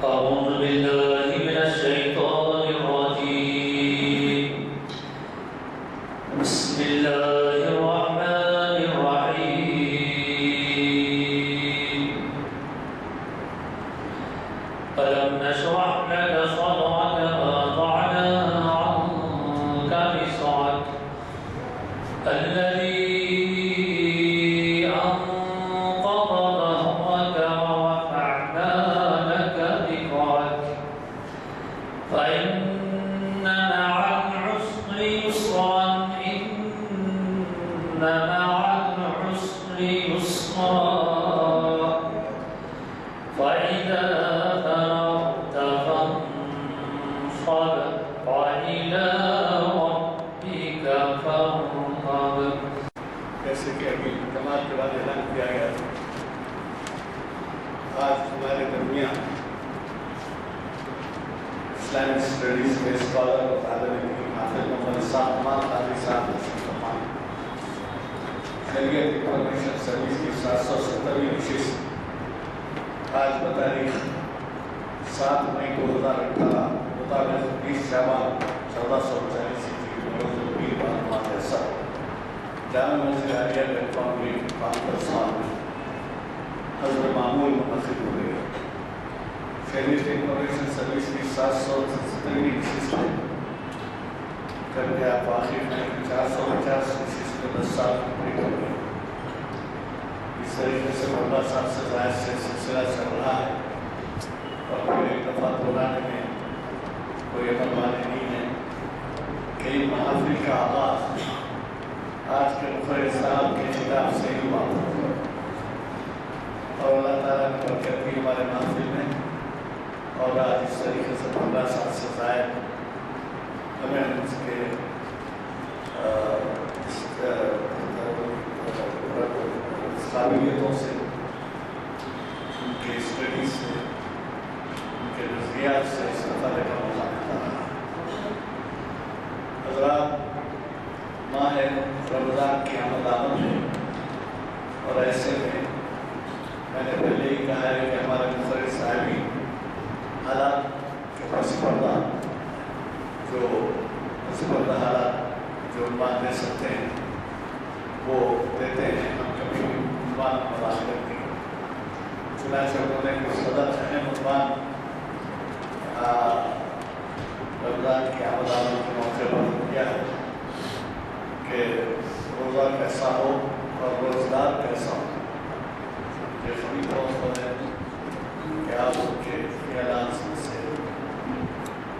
أعوذ بالله من الشيطان الرجيم بسم الله الرحمن الرحيم ألم نشرح لك صدرك ووضعنا عنك وزرك الذي أنقض ظهرك ورفعنا لك ذكرك فإن مع العسر يسرا إن مع العسر يسرا فإذا فرغت فانصب وإلى ربك فارغب. جیسے کہ ابھی جماعت کے بعد اعلان کیا گیا آج ہمارے درمیان اسلامک اسٹڈیز کے اسکالر اور طالب علم حافظ محمد سامان قادری صاحب تشریف فرما خیریت انفارمیشن سروس کی 770ویں نشست آج بتاریخ 7 مئی 2018 مطابق 20 شعبان 1440 ہجری روز جامع مسجد عالیہ پلیٹفارم کانفرنس ہال میں حضرت معمول منعقد ہو گئی ہے. خیریت انفارمیشن سروس کی 770ویں نشست ہے کر کے آپ آخر میں 450 نشست میں 10 سال کمپلیٹ ہو گئے. اس طریقے سے مولانا صاحب سے زائد سے سلسلہ چل رہا ہے اور کوئی دفعہ بلانے میں کوئی عمل والے نہیں ہے. کئی محافل کا آغاز آج کے مخرج صاحب کے خطاب سے ہی ہوا اور اللہ تعالیٰ نے برکت کی ہمارے محفل میں اور آج اس طریقے سے 15 سال سے زائد ہمیں اس کے قابلیتوں سے ان کے اسٹڈیز سے ان کے نظریات سے استفادے کا موقع ملتا رہا. حضرات ماہ رمضان کی آمد آمد ہے اور ایسے میں نے پہلے ہی کہا ہے کہ ہمارے مفرد صاحبی حالات کے پس پردہ حالات جو عنوان دے سکتے ہیں وہ دیتے ہیں. ہم کبھی عنوان مراحل کرتے ہیں چنانچہ انہوں نے کچھ صدر اہم عنوان رمضان کی آمد آمد کے موقع پر کیا ہے کہ روزہ کیسا ہو اور روزگار کیسا ہو. یہ سبھی دوست ہے کہ آپ ان کے اعلان سے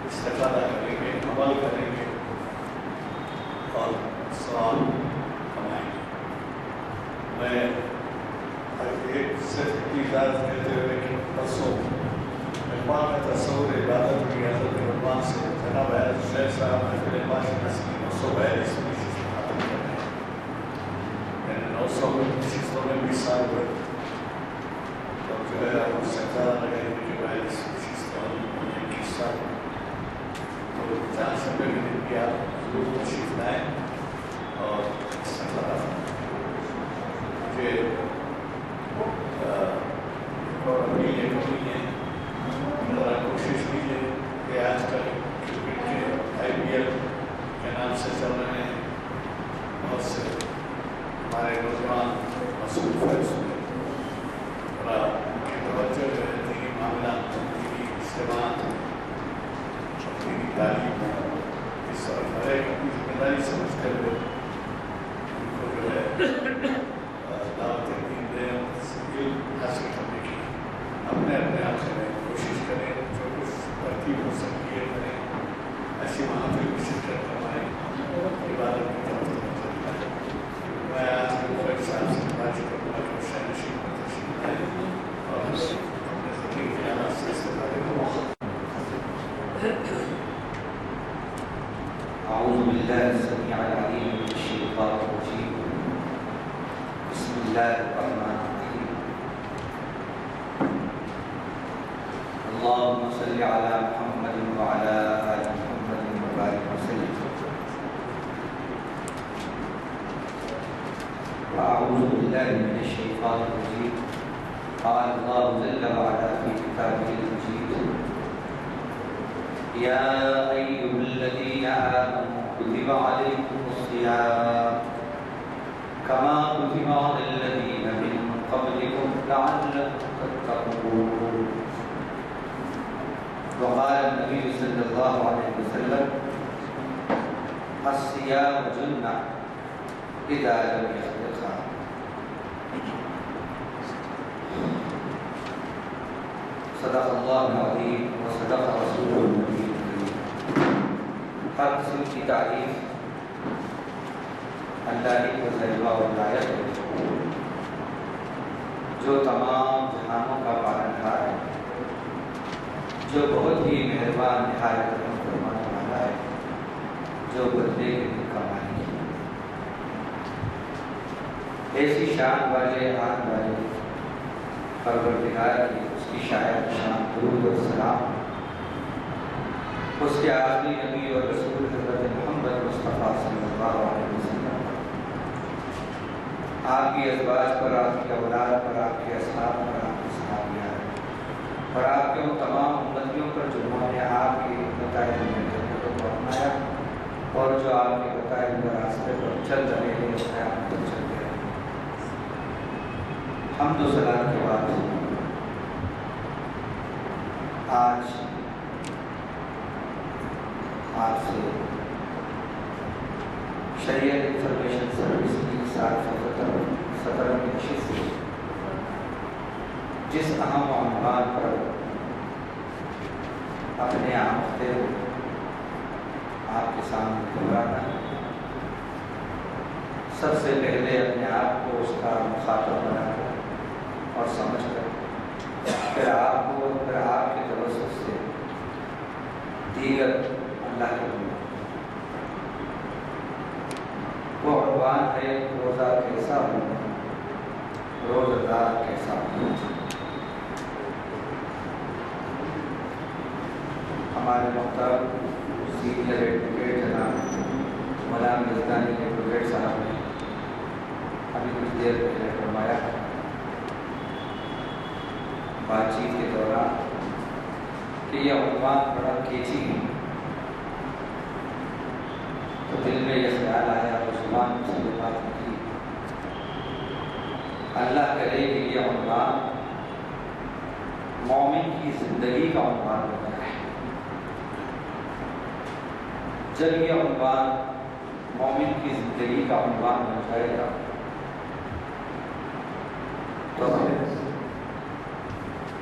استفادہ کریں گے عمل کریں گے اور ثواب کمائیں گے. میں ایک صرف کی اجازت دیتے ہوئے کہ پرسوں اقبال تصور عبادت کی حضرت عنوان سے جناب شیخ صاحب محفل باشی نسلی 942 میں 900 میں 20 سال ہوئے اور جو ہے وہ سکتارہ لگے ہوئے کہ بھائی اس نشستوں میں 21 سال تو جہاں سے میں نے کیا ضرور تشریف لائیں اور سکتارہ مجھے اور اپنی یہ کمی ہے ذرا کوشش کیجیے کہ آج کل کرکٹ کے IPL کے نام سے چل رہے ہیں بہت سے ہمارے نوجوان مصروف ہے اس میں اور ان کی توجہ جو ہے دینی معاملات دینی اجتماعات دینی تعلیم اس طرف ہر ایک اپنی ذمہ داری سمجھ کر ان کو جو ہے دعوت دین دیں علم حاصل کرنے کی اپنے علاقے میں کوشش کریں. جو کچھ ترتیب ہو سکتی ہے کریں. ایسی محافل میں شرکت کروائیں. عبادت کی طرف میں آج کے مفرد صاحب سے بات کروں گا کہ شہنشین کو تشریف لائیں اور اپنے ذکر خیالات سے استفادے کا موقع. اعوذ باللہ السمیع العلیم من الشیطان الرجیم بسم اللہ الرحمن الرحیم اللهم صل على محمد وعلى آل محمد وبارك وسلم. وأعوذ بالله من الشيطان الرجيم قال الله جل وعلا في كتابه المجيد يا أيها الذين آمنوا كتب عليكم الصيام كما كتب على الذين من قبلكم لعلكم تتقون. وقال النبي صلى الله عليه وسلم الصيام جنة إذا لم يخلقها. صدق اللہ العظیم وصدق رسوله النبی الکریم. ہر قسم کی تعریف اللہ ہی کو ذریعہ و لائق ہے جو تمام جہانوں کا پالنہار ہے، جو بہت ہی مہربان نہایت رحم فرمانے والا ہے، جو بدلے کے دل کا مالک ہے. ایسی شان والے آن والے پروردگار کی اس کی شاید شان درود و سلام اس کے آخری نبی اور رسول حضرت محمد مصطفیٰ صلی اللہ علیہ وسلم، آپ کی ازواج پر، آپ کی اولاد پر، آپ کے اصحاب پر، آپ کی صحابیات اور آپ کے ان تمام امتیوں پر جنہوں نے آپ کے بتائے ہوئے جنتوں کو اپنایا اور جو آپ کے بتائے ہوئے راستے پر چل رہے ہیں قیامت تک چلتے رہے. حمد و ثنا کے بعد آج آپ سے شریعت انفارمیشن سروس کی 777ویں نشست سے جس اہم عنوان پر اپنے آمدے آپ کے سامنے دہرانا ہے. سب سے پہلے اپنے آپ کو اس کا مخاطب بنا کر اور سمجھ کر پھر آپ کو پھر آپ کے توسط سے دیگر اللہ کے بندوں. وہ عنوان ہے روزہ کیسا ہو، روزہ دار کیسا ہو. ہمارے محترم سینئر ایڈوکیٹ جناب مولانا رضوانی ایڈوکیٹ صاحب نے ابھی کچھ دیر پہلے فرمایا بات چیت کے دوران کہ یہ عنوان بڑا کیچی ہے، تو دل میں یہ خیال آیا تو زبان سے یہ بات کی اللہ کرے کہ یہ عنوان مومن کی زندگی کا عنوان بن جائے. جب یہ عنوان مومن کی زندگی کا عنوان بن جائے گا تو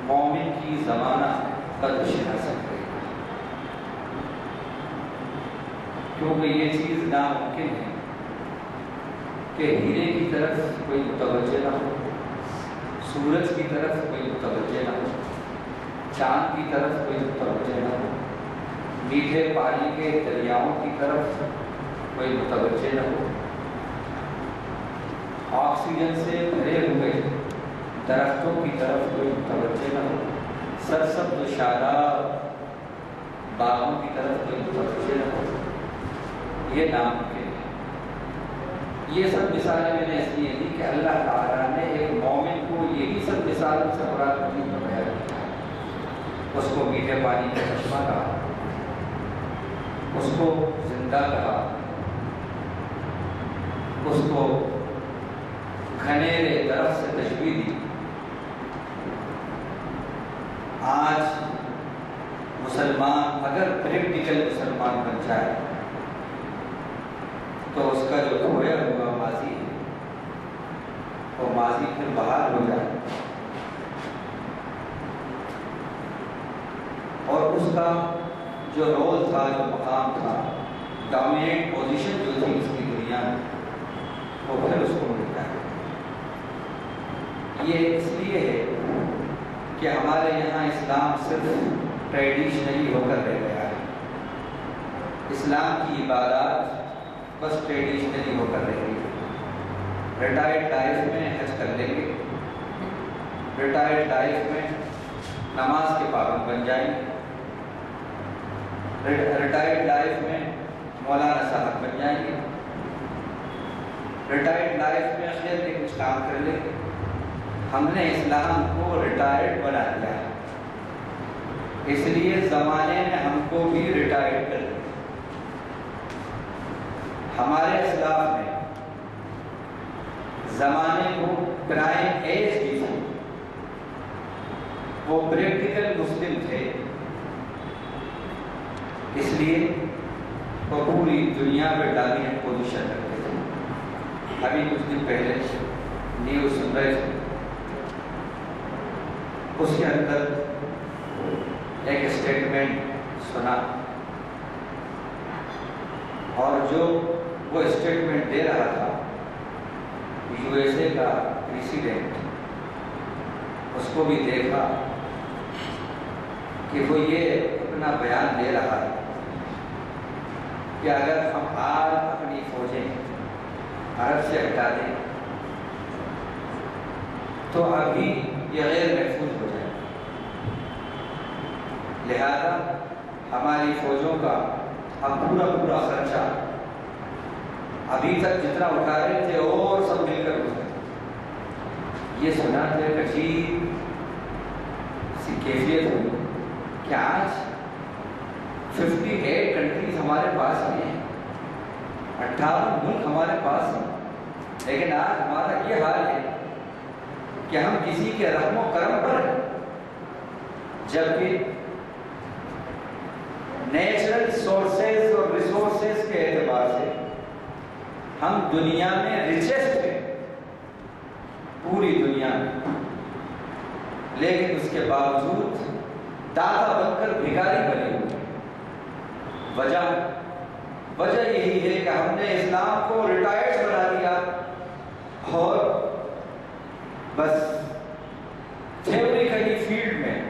مومن کی زمانہ قدر شناسی کرے گا، کیونکہ یہ چیز ناممکن ہے کہ ہیرے کی طرف کوئی متوجہ نہ ہو، سورج کی طرف کوئی متوجہ نہ ہو، چاند کی طرف کوئی متوجہ نہ ہو، میٹھے پانی کے دریاؤں کی طرف کوئی متوجہ نہ ہو، آکسیجن سے بھرے ہوئے درختوں کی طرف کوئی متوجہ نہ ہو، سرسبز و شاداب باغوں کی طرف کوئی متوجہ نہ ہو. یہ ناممکن ہے. یہ سب مثالیں میں نے اس لیے دی کہ اللہ تعالیٰ نے ایک مومن کو یہی سب مثالوں سے قرآن مجید میں بیان کیا. اس کو میٹھے پانی کا چشمہ کہا، اس کو زندہ کہا، اس کو گھنیرے درخت سے تشبیہ دی. آج مسلمان اگر پریکٹیکل مسلمان بن جائے تو اس کا جو کھویا ہوا ماضی ہے وہ ماضی پھر بحال ہو جائے اور اس کا جو رول تھا، جو مقام تھا، ڈومینیٹ پوزیشن جو تھی اس کی دنیا میں، وہ پھر اس کو مل جائے. یہ اس لیے ہے کہ ہمارے یہاں اسلام صرف ٹریڈیشنلی ہو کر رہ گیا ہے. اسلام کی عبادات بس ٹریڈیشنلی ہو کر رہ گئی. ریٹائرڈ لائف میں حج کر لیں گے، ریٹائرڈ لائف میں نماز کے پابند بن جائیں گے، ریٹائرڈ لائف میں مولانا صاحب بن جائیں گے، ریٹائرڈ لائف میں خیر کے کچھ کام کر لیں گے، ہم نے اسلام کو ریٹائرڈ بنا دیا، اس لیے زمانے نے ہم کو بھی ریٹائرڈ کر دیا۔ ہمارے اسلاف میں زمانے کو پرائم ایج کی تھی، وہ پریکٹیکل مسلم تھے، اس لیے وہ پوری دنیا میں ڈومیننٹ پوزیشن رکھتے تھے۔ ابھی کچھ دن پہلے نیوز سن رہے تھے، اس کے اندر ایک اسٹیٹمنٹ سنا، اور جو وہ اسٹیٹمنٹ دے رہا تھا یو ایس اے کا پریسیڈنٹ، اس کو بھی دیکھا کہ وہ یہ اپنا بیان دے رہا ہے کہ اگر ہم آج اپنی فوجیں عرب سے ہٹا دیں تو ابھی یہ غیر محفوظ ہو جائے، لہذا ہماری فوجوں کا اب پورا خرچہ ابھی تک جتنا اٹھا رہے تھے اور سب مل کر اٹھائے۔ یہ سنا تو ایک عجیب سی کیفیت ہوئی کہ آج 58 کنٹریز ہمارے پاس ہیں، 58 ملک ہمارے پاس ہیں، لیکن آج ہمارا یہ حال ہے کہ ہم کسی کے رحم و کرم پر، جبکہ نیچرل سورسز اور ریسورسز کے اعتبار سے ہم دنیا میں ریچسٹ ہیں، پوری دنیا میں، لیکن اس کے باوجود داتا بن کر بھکاری بنے ہوئے۔ وجہ یہی ہے کہ ہم نے اسلام کو ریٹائرڈ بنا دیا اور بس تھیوریکلی فیلڈ میں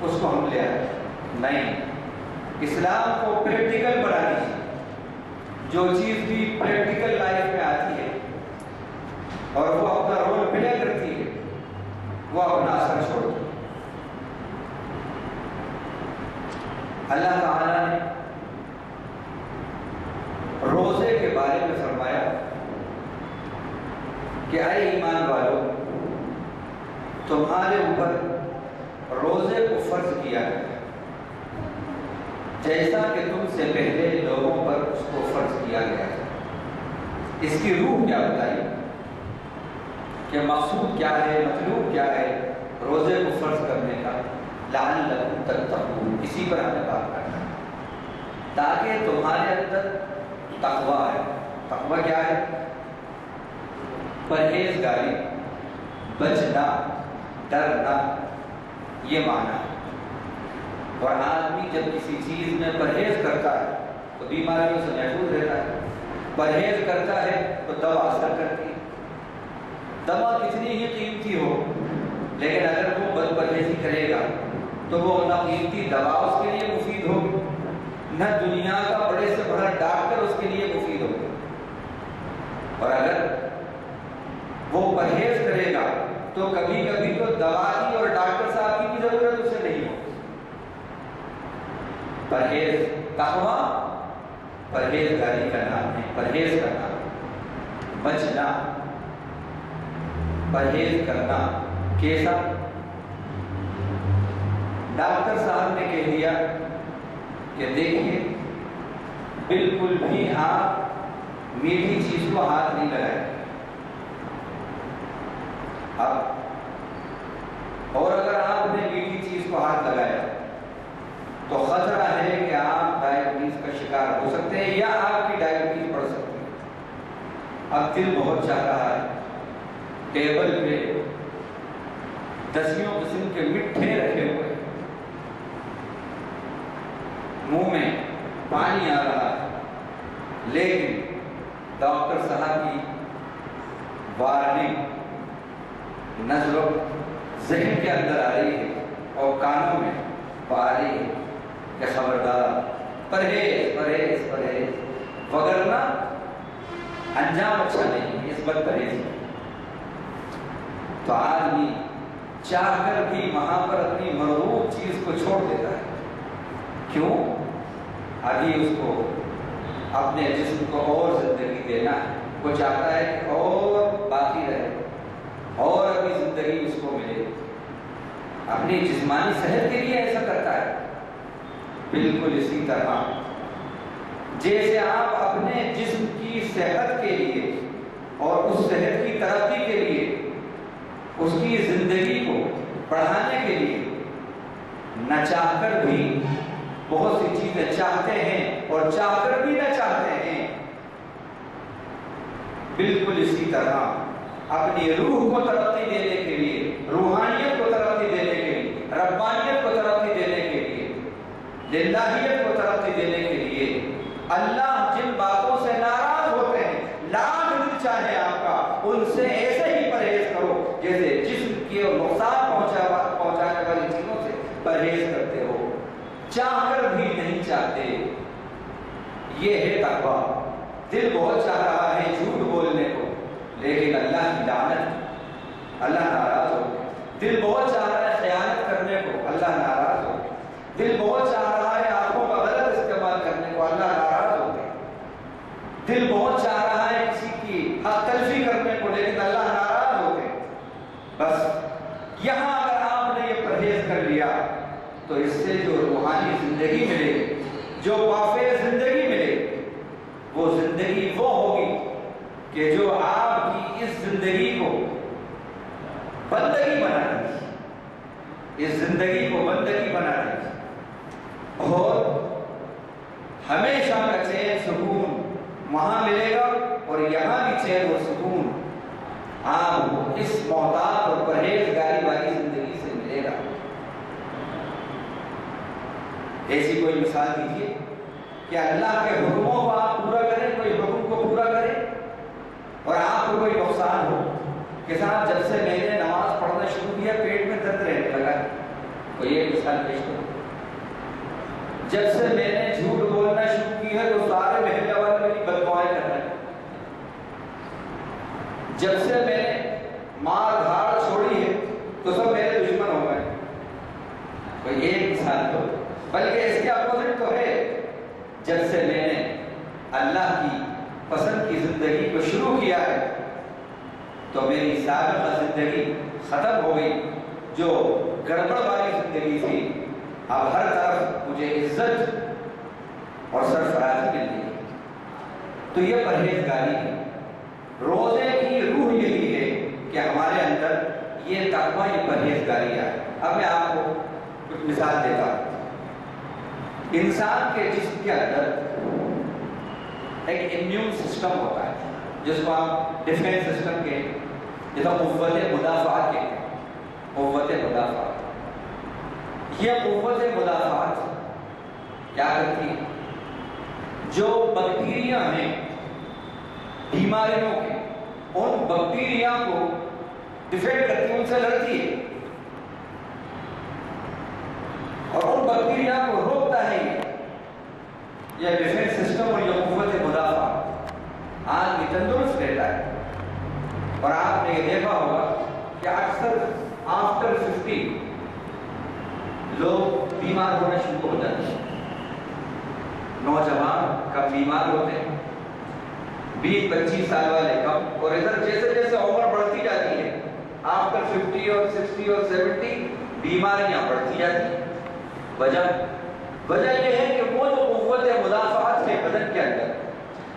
اس کو ہم لے آئے۔ نہیں، اسلام کو پریکٹیکل بنا دیجیے، جو چیز بھی پریکٹیکل لائف میں آتی ہے اور وہ اپنا رول پلے کرتی ہے، وہ اپنا اثر چھوڑتی ہے۔ اللہ تعالیٰ نے روزے کے بارے میں فرمایا کہ اے ایمان والو، تمہارے اوپر روزے کو فرض کیا گیا جیسا کہ تم سے پہلے لوگوں پر اس کو فرض کیا گیا تھا۔ اس کی روح کیا بتائی کہ مقصود کیا ہے، مطلوب کیا ہے روزے کو فرض کرنے کا؟ لعلکم تتقون، اسی پر ہمیں بات کرنا ہے تاکہ تمہارے اندر تقویٰ ہے۔ تقویٰ کیا ہے؟ پرہیزگاری، بچنا، ڈرنا، یہ معنی ہے۔ اور آدمی جب کسی چیز میں پرہیز کرتا ہے تو بیماریوں سے محفوظ رہتا ہے، پرہیز کرتا ہے تو دوا اثر کرتی ہے۔ دوا کتنی ہی قیمتی ہو، لیکن اگر وہ بد پرہیزی کرے گا تو وہ نہ قیمتی دوا اس کے لیے مفید ہوگی، نہ دنیا کا بڑے سے بڑا ڈاکٹر اس کے لیے مفید ہوگا۔ اور اگر وہ پرہیز کرے گا تو کبھی کبھی تو دوا کی اور ڈاکٹر صاحب کی بھی ضرورت اسے نہیں ہوگی۔ پرہیز، تقویٰ پرہیزگاری کا نام ہے، پرہیز کرنا، بچنا، پرہیز کرنا۔ کیسا؟ ڈاکٹر صاحب نے کہہ دیا کہ دیکھیے بالکل بھی آپ میٹھی چیز کو ہاتھ نہیں لگائیں۔ اور اگر آپ نے میٹھی چیز کو ہاتھ لگایا تو خطرہ ہے کہ آپ ڈائبٹیز کا شکار ہو سکتے ہیں یا آپ کی ڈائبٹیز بڑھ سکتی ہے۔ اب دل بہت چاہ رہا ہے، ٹیبل پہ دسیوں قسم کے مٹھے رکھے ہوئے، منہ میں پانی آ رہا ہے، لیکن ڈاکٹر صاحب کی وارننگ نظر و ذہن کے اندر آ رہی ہے اور کانوں میں آ رہی ہے کہ خبردار، پرہیز پرہیز پرہیز، وگرنہ انجام اچھا نہیں ہے اس بد پرہیز۔ تو آدمی چاہ کر بھی وہاں پر اپنی مرغوب چیز کو چھوڑ دیتا ہے۔ کیوں؟ ابھی اس کو اپنے جسم کو اور زندگی دینا ہے، وہ چاہتا ہے کہ اور باقی رہے، اور ابھی زندگی اس اپنی جسمانی صحت کے لیے ایسا کرتا ہے، بالکل اسی طرح جیسے آپ اپنے جسم کی صحت کے لیے اور اس صحت کی ترقی کے لیے، اس کی زندگی کو بڑھانے کے لیے نہ چاہ کر بھی بہت سی چیزیں چاہتے ہیں اور چاہ کر بھی نہ چاہتے ہیں، بالکل اسی طرح اپنی روح کو ترقی دینے کے لیے، روحانیت کو ترقی دینے کے لیے، ربانیت کو ترقی دینے کے لیے، للہیت کو ترقی دینے کے لیے اللہ جن باتوں سے ناراض ہوتے ہیں، لاکھ دل چاہے آپ کا ان سے ایسے ہی پرہیز کرو جیسے جسم کے نقصان پہنچانے والی چیزوں سے پرہیز کرتے ہو، چاہ کر بھی نہیں چاہتے۔ یہ ہے تقویٰ۔ دل بہت چاہ رہا ہے جھوٹ بولنے کو، لیکن اللہ کی لعنت، اللہ ناراض ہو گئے۔ دل بہت چاہ رہا ہے خیانت کرنے کو، اللہ ناراض ہو گئے۔ دل بہت چاہ رہا ہے آنکھوں کا غلط استعمال کرنے کو، اللہ ناراض ہو گئے۔ دل بہت چاہ رہا ہے کسی کی حق تلفی کرنے کو، لیکن اللہ ناراض ہو گئے۔ بس یہاں اگر آپ نے یہ پرہیز کر لیا تو اس سے جو روحانی زندگی ملے، جو پافے زندگی ملے، وہ زندگی وہ ہوگی کہ جو آپ کی اس زندگی کو بندگی بنا دے گی، اس زندگی کو بندگی بنا دے گی، اور ہمیشہ کا چین سکون وہاں ملے گا، اور یہاں بھی چین اور سکون آپ کو اس محتاط اور پرہیزگاری والی زندگی سے ملے گا۔ ایسی کوئی مثال دیجیے کہ اللہ کے حکموں کو آپ پورا کریں، کوئی حکم کو پورا کریں اور آپ کو کوئی نقصان ہو کہ صاحب جب سے میں نے نماز پڑھنا شروع کیا پیٹ میں درد رہنے لگا، کوئی ایک مثال پیش کرو۔ جب سے میں نے جھوٹ بولنا شروع کی ہے تو سارے محلے والے میری بددعائیں کر رہے ہیں۔ جب سے میں نے مار دھاڑ چھوڑی ہے تو سب میرے دشمن ہو گئے، کوئی ایک مثال تو، بلکہ اس کے اپوزٹ تو ہے، جب سے میں نے اللہ کی پسند کی زندگی کو شروع کیا ہے تو میری سابقہ زندگی ختم ہو گئی، جو گڑبڑ والی زندگی تھی اب ہر طرف مجھے عزت اور سرفرازی مل گئی۔ تو یہ پرہیزگاری ہے۔ روزے کی روح یہی ہے کہ ہمارے اندر یہ تقویٰ، یہ پرہیزگاری ہے۔ اب میں آپ کو کچھ مثال دیتا ہوں۔ انسان کے جسم کے اندر ایک امیون سسٹم ہوتا ہے جس کو آپ ڈیفینس سسٹم کے، جیسا قوت مدافعت کہتے ہیں، قوت مدافعت۔ یہ قوت مدافعت کیا کرتی ہے؟ جو بیکٹیریا ہیں بیماریوں کے، ان بیکٹیریا کو ڈیفینڈ کرتی ہے، ان سے لڑتی ہے اور ان بیکٹیریا کو روکتا ہے۔ یہ ڈیفینس سسٹم اور یہ قوت مدافعت آدمی تندرست رہتا ہے۔ اور آپ نے یہ دیکھا ہوگا کہ اکثر آفٹر 50 لوگ بیمار ہونا شروع ہو جاتے ہیں۔ نوجوان کب بیمار ہوتے ہیں؟ 20-25 سال والے کم، اور ادھر جیسے جیسے عمر بڑھتی جاتی ہے آفٹر 50 اور 60 اور 70 بیماریاں بڑھتی جاتی ہیں۔ وجہ یہ ہے کہ وہ جو قوت مدافعت ہے بدن کے اندر،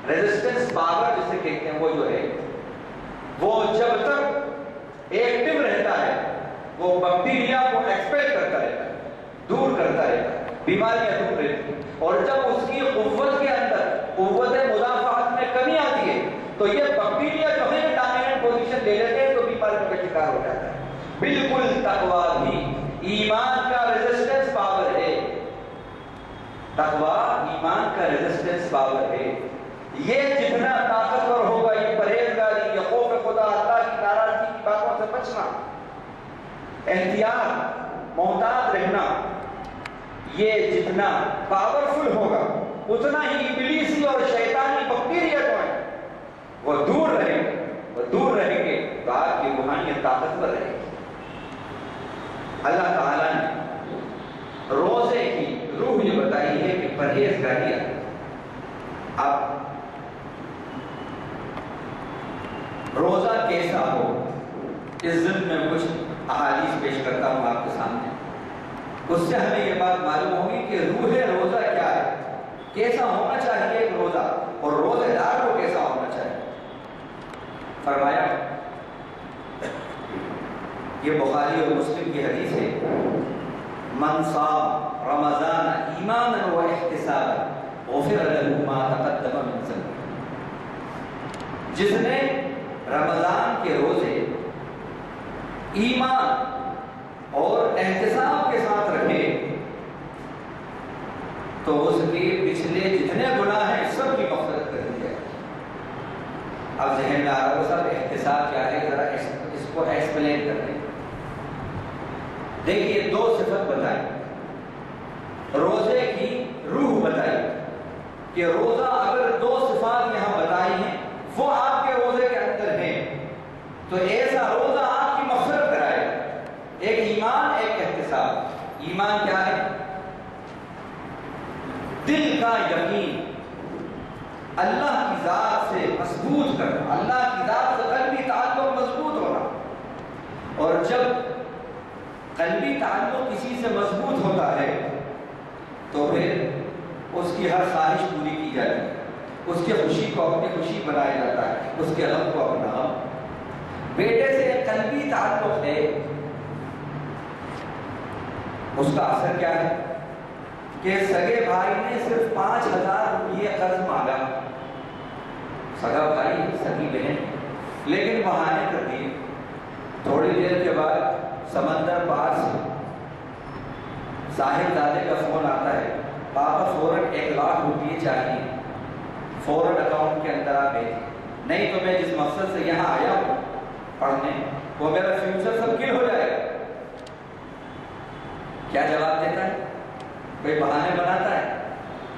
ریزسٹنس پاور جسے کہتے ہیں، وہ جو ہے وہ جب تک ایکٹیو رہتا ہے وہ بیکٹیریا کو ایکسپیل کرتا رہتا ہے، دور کرتا رہتا ہے، بیماریاں دور رہتی ہیں۔ اور جب اس کی قوت کے اندر قوت مدافعت میں کمی آتی ہے تو یہ بیکٹیریا جو ہے ڈومیننٹ پوزیشن لے لیتے ہیں تو بیماریوں کا شکار ہو جاتا ہے۔ بالکل تقویٰ بھی ایمان کا ریزسٹنس پاور ہے، تقویٰ ایمان کا ریزسٹنس پاور ہے۔ یہ جتنا طاقتور ہوگا، یہ پرہیزگاری، یہ خوف خدا، اللہ کی ناراضگی کی باتوں سے بچنا، احتیاط، محتاط رہنا، یہ جتنا پاورفل ہوگا اتنا ہی ابلیسی اور شیطانی بیکٹیریا جو ہیں وہ دور رہیں گے، وہ دور رہیں گے تو آپ کی روحانیت طاقتور رہے گی۔ اللہ تعالیٰ نے روزے کی روح یہ بتائی ہے کہ پرہیزگاری ہے۔ اب روزہ کیسا ہو؟ اس ضمن میں کچھ احادیث پیش کرتا ہوں آپ کے سامنے. اس سے ہمیں یہ بات معلوم ہوگی کہ روح روزہ کیا ہے، کیسا ہونا چاہیے ایک روزہ، اور روزے دار کو کیسا ہونا چاہیے. فرمایا، یہ بخاری اور مسلم کی حدیث ہے، من صام رمضان ایمانا و احتسابا غفر له ما تقدم من ذنبه. جس نے رمضان کے روزے ایمان اور احتساب کے ساتھ رکھے تو اس کے پچھلے جتنے گناہ ہیں سب کی مغفرت کر دی جائے. اب ذہن میں آ رہا ہے صاحب احتساب کیا ہے، ذرا اس کو ایکسپلین کر دیں. دیکھیے، دو صفت بتائی، روزے کی روح بتائی کہ روزہ اگر دو صفات یہاں بتائی ہیں وہ آپ کے روزے کے اندر ہیں تو ایسا روزہ آپ کی مغفرت کرائے گا. ایک ایمان، ایک احتساب. ایمان کیا ہے؟ دل کا یقین، اللہ کی ذات سے مضبوط کرنا، اللہ کی ذات سے قلبی تعلق مضبوط ہونا. اور جب قلبی تعلق کسی سے مضبوط ہوتا ہے تو پھر اس کی ہر خواہش پوری کی جاتی ہے، اس کی خوشی کو اپنی خوشی بنایا جاتا ہے، اس کے غم کو اپنا غم. بیٹے سے ایک قلبی تعلق ہے، اس کا اثر کیا ہے کہ سگے بھائی نے صرف 5,000 روپئے قرض مانگا، سگا بھائی سگی بہن، لیکن بہانے کر دیے. تھوڑی دیر کے بعد سمندر پار سے صاحب زادے کا فون آتا ہے، پاپا فوراً 1,00,000 روپئے چاہیے، فوراً اکاؤنٹ کے اندر آپ بھیجیں، نہیں تو میں جس مقصد سے یہاں آیا ہوں پڑھنے وہ میرا فیوچر سب کل ہو جائے گا. کیا جواب دیتا ہے؟ کوئی بہانے بناتا ہے؟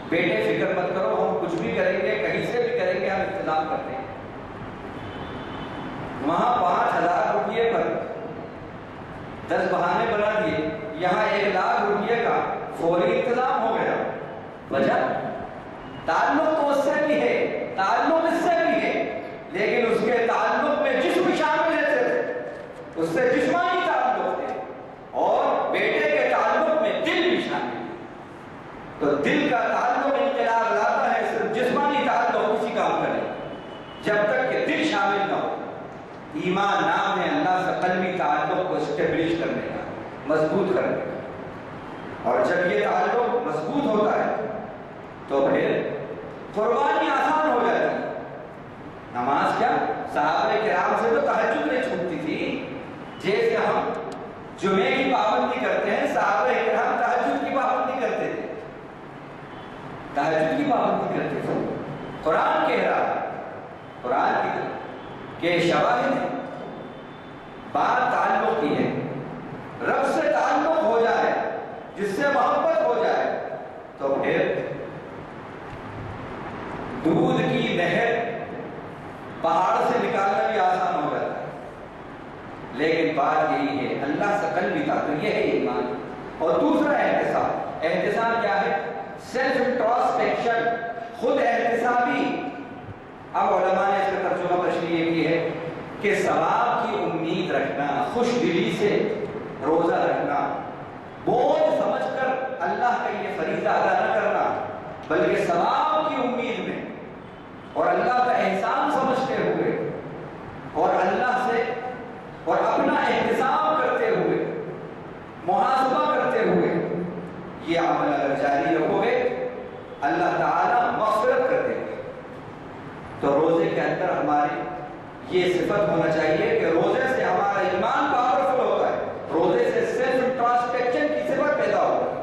بیٹے فکر مت کرو، ہم کچھ بھی کریں گے، کہیں سے بھی کریں گے، ہم انتظام کرتے ہیں. وہاں 5,000 روپئے پر 10 بہانے بنا دیے، یہاں 1,00,000 روپئے کا فوری انتظام ہو گیا. وجہ تعلق تو اس سے بھی ہے، تعلق اس سے بھی ہے، لیکن اس کے تعلق میں جسم شامل ہے، صرف اس سے جسمانی تعلق ہے، اور بیٹے کے تعلق میں دل بھی شامل ہے. تو دل کا تعلق انقلاب لاتا ہے، صرف جسمانی تعلق کسی کام کرے جب تک کہ دل شامل نہ ہو. ایمان نام ہے اللہ سے قلبی تعلق کو اسٹیبلش کرنے کا، مضبوط کرنے کا. اور جب یہ تعلق مضبوط ہوتا ہے تو پھر قربانی آسان ہو جاتی ہے. نماز کیا، صحابہ کرام سے تو تہجد نہیں چھوٹتی تھی. جیسے ہم جمعے کی پابندی کرتے ہیں، صحابہ کرام تہجد کی پابندی کرتے تھے، تہجد کی پابندی کرتے تھے. قرآن کہہ رہا ہے، قرآن کی کہ شواہد بات تعلق کی ہے. رب سے تعلق ہو جائے، جس سے محبت ہو جائے تو پھر دودھ کی نہر پہاڑ سے نکالنا بھی آسان ہو جاتا ہے. لیکن بات یہی ہے اللہ سے قلبی تعلق، یہ ہے ایمان. اور دوسرا احتساب. احتساب کیا ہے؟ سیلف انٹروسپیکشن، خود احتسابی. اب علماء نے اس کا ترجمہ تشریح کی ہے کہ ثواب کی امید رکھنا، خوش دلی سے روزہ رکھنا، بوجھ سمجھ کر اللہ کا یہ فریضہ ادا نہ کرنا، بلکہ ثواب کی امید میں اور اللہ کا احسان سمجھتے ہوئے اور اللہ سے اور اپنا احتساب کرتے ہوئے، محاسبہ کرتے ہوئے یہ عمل اگر جاری رکھو گے اللہ تعالیٰ مغفرت کر دے گا. تو روزے کے اندر ہماری یہ صفت ہونا چاہیے کہ روزے سے ہمارا ایمان پاورفل ہوتا ہے، روزے سے سیلف انٹروسپیکشن کی صفت پیدا ہوتا ہے.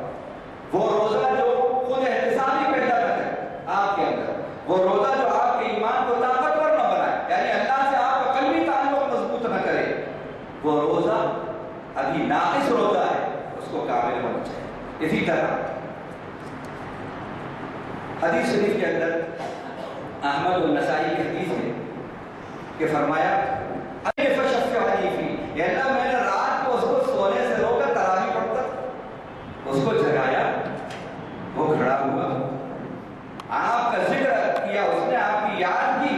وہ روزہ جو خود احتسابی پیدا کرے آپ کے اندر، وہ روزہ جو آپ کے ایمان کو طاقتور نہ بنائے، یعنی اللہ سے آپ کا قلبی تعلق مضبوط نہ کرے، وہ روزہ ابھی ناقص روزہ ہے، اس کو کامل ہونا چاہیے. اسی طرح حدیث شریف کے اندر احمد النسائی کی حدیث ہے کہ فرمایا اللہ میں نے رات کو اس کو سونے سے روکا، تراویح پڑھتا، اس کو جگایا، وہ کھڑا ہوا، آپ کا ذکر کیا، اس نے آپ کی یاد کی،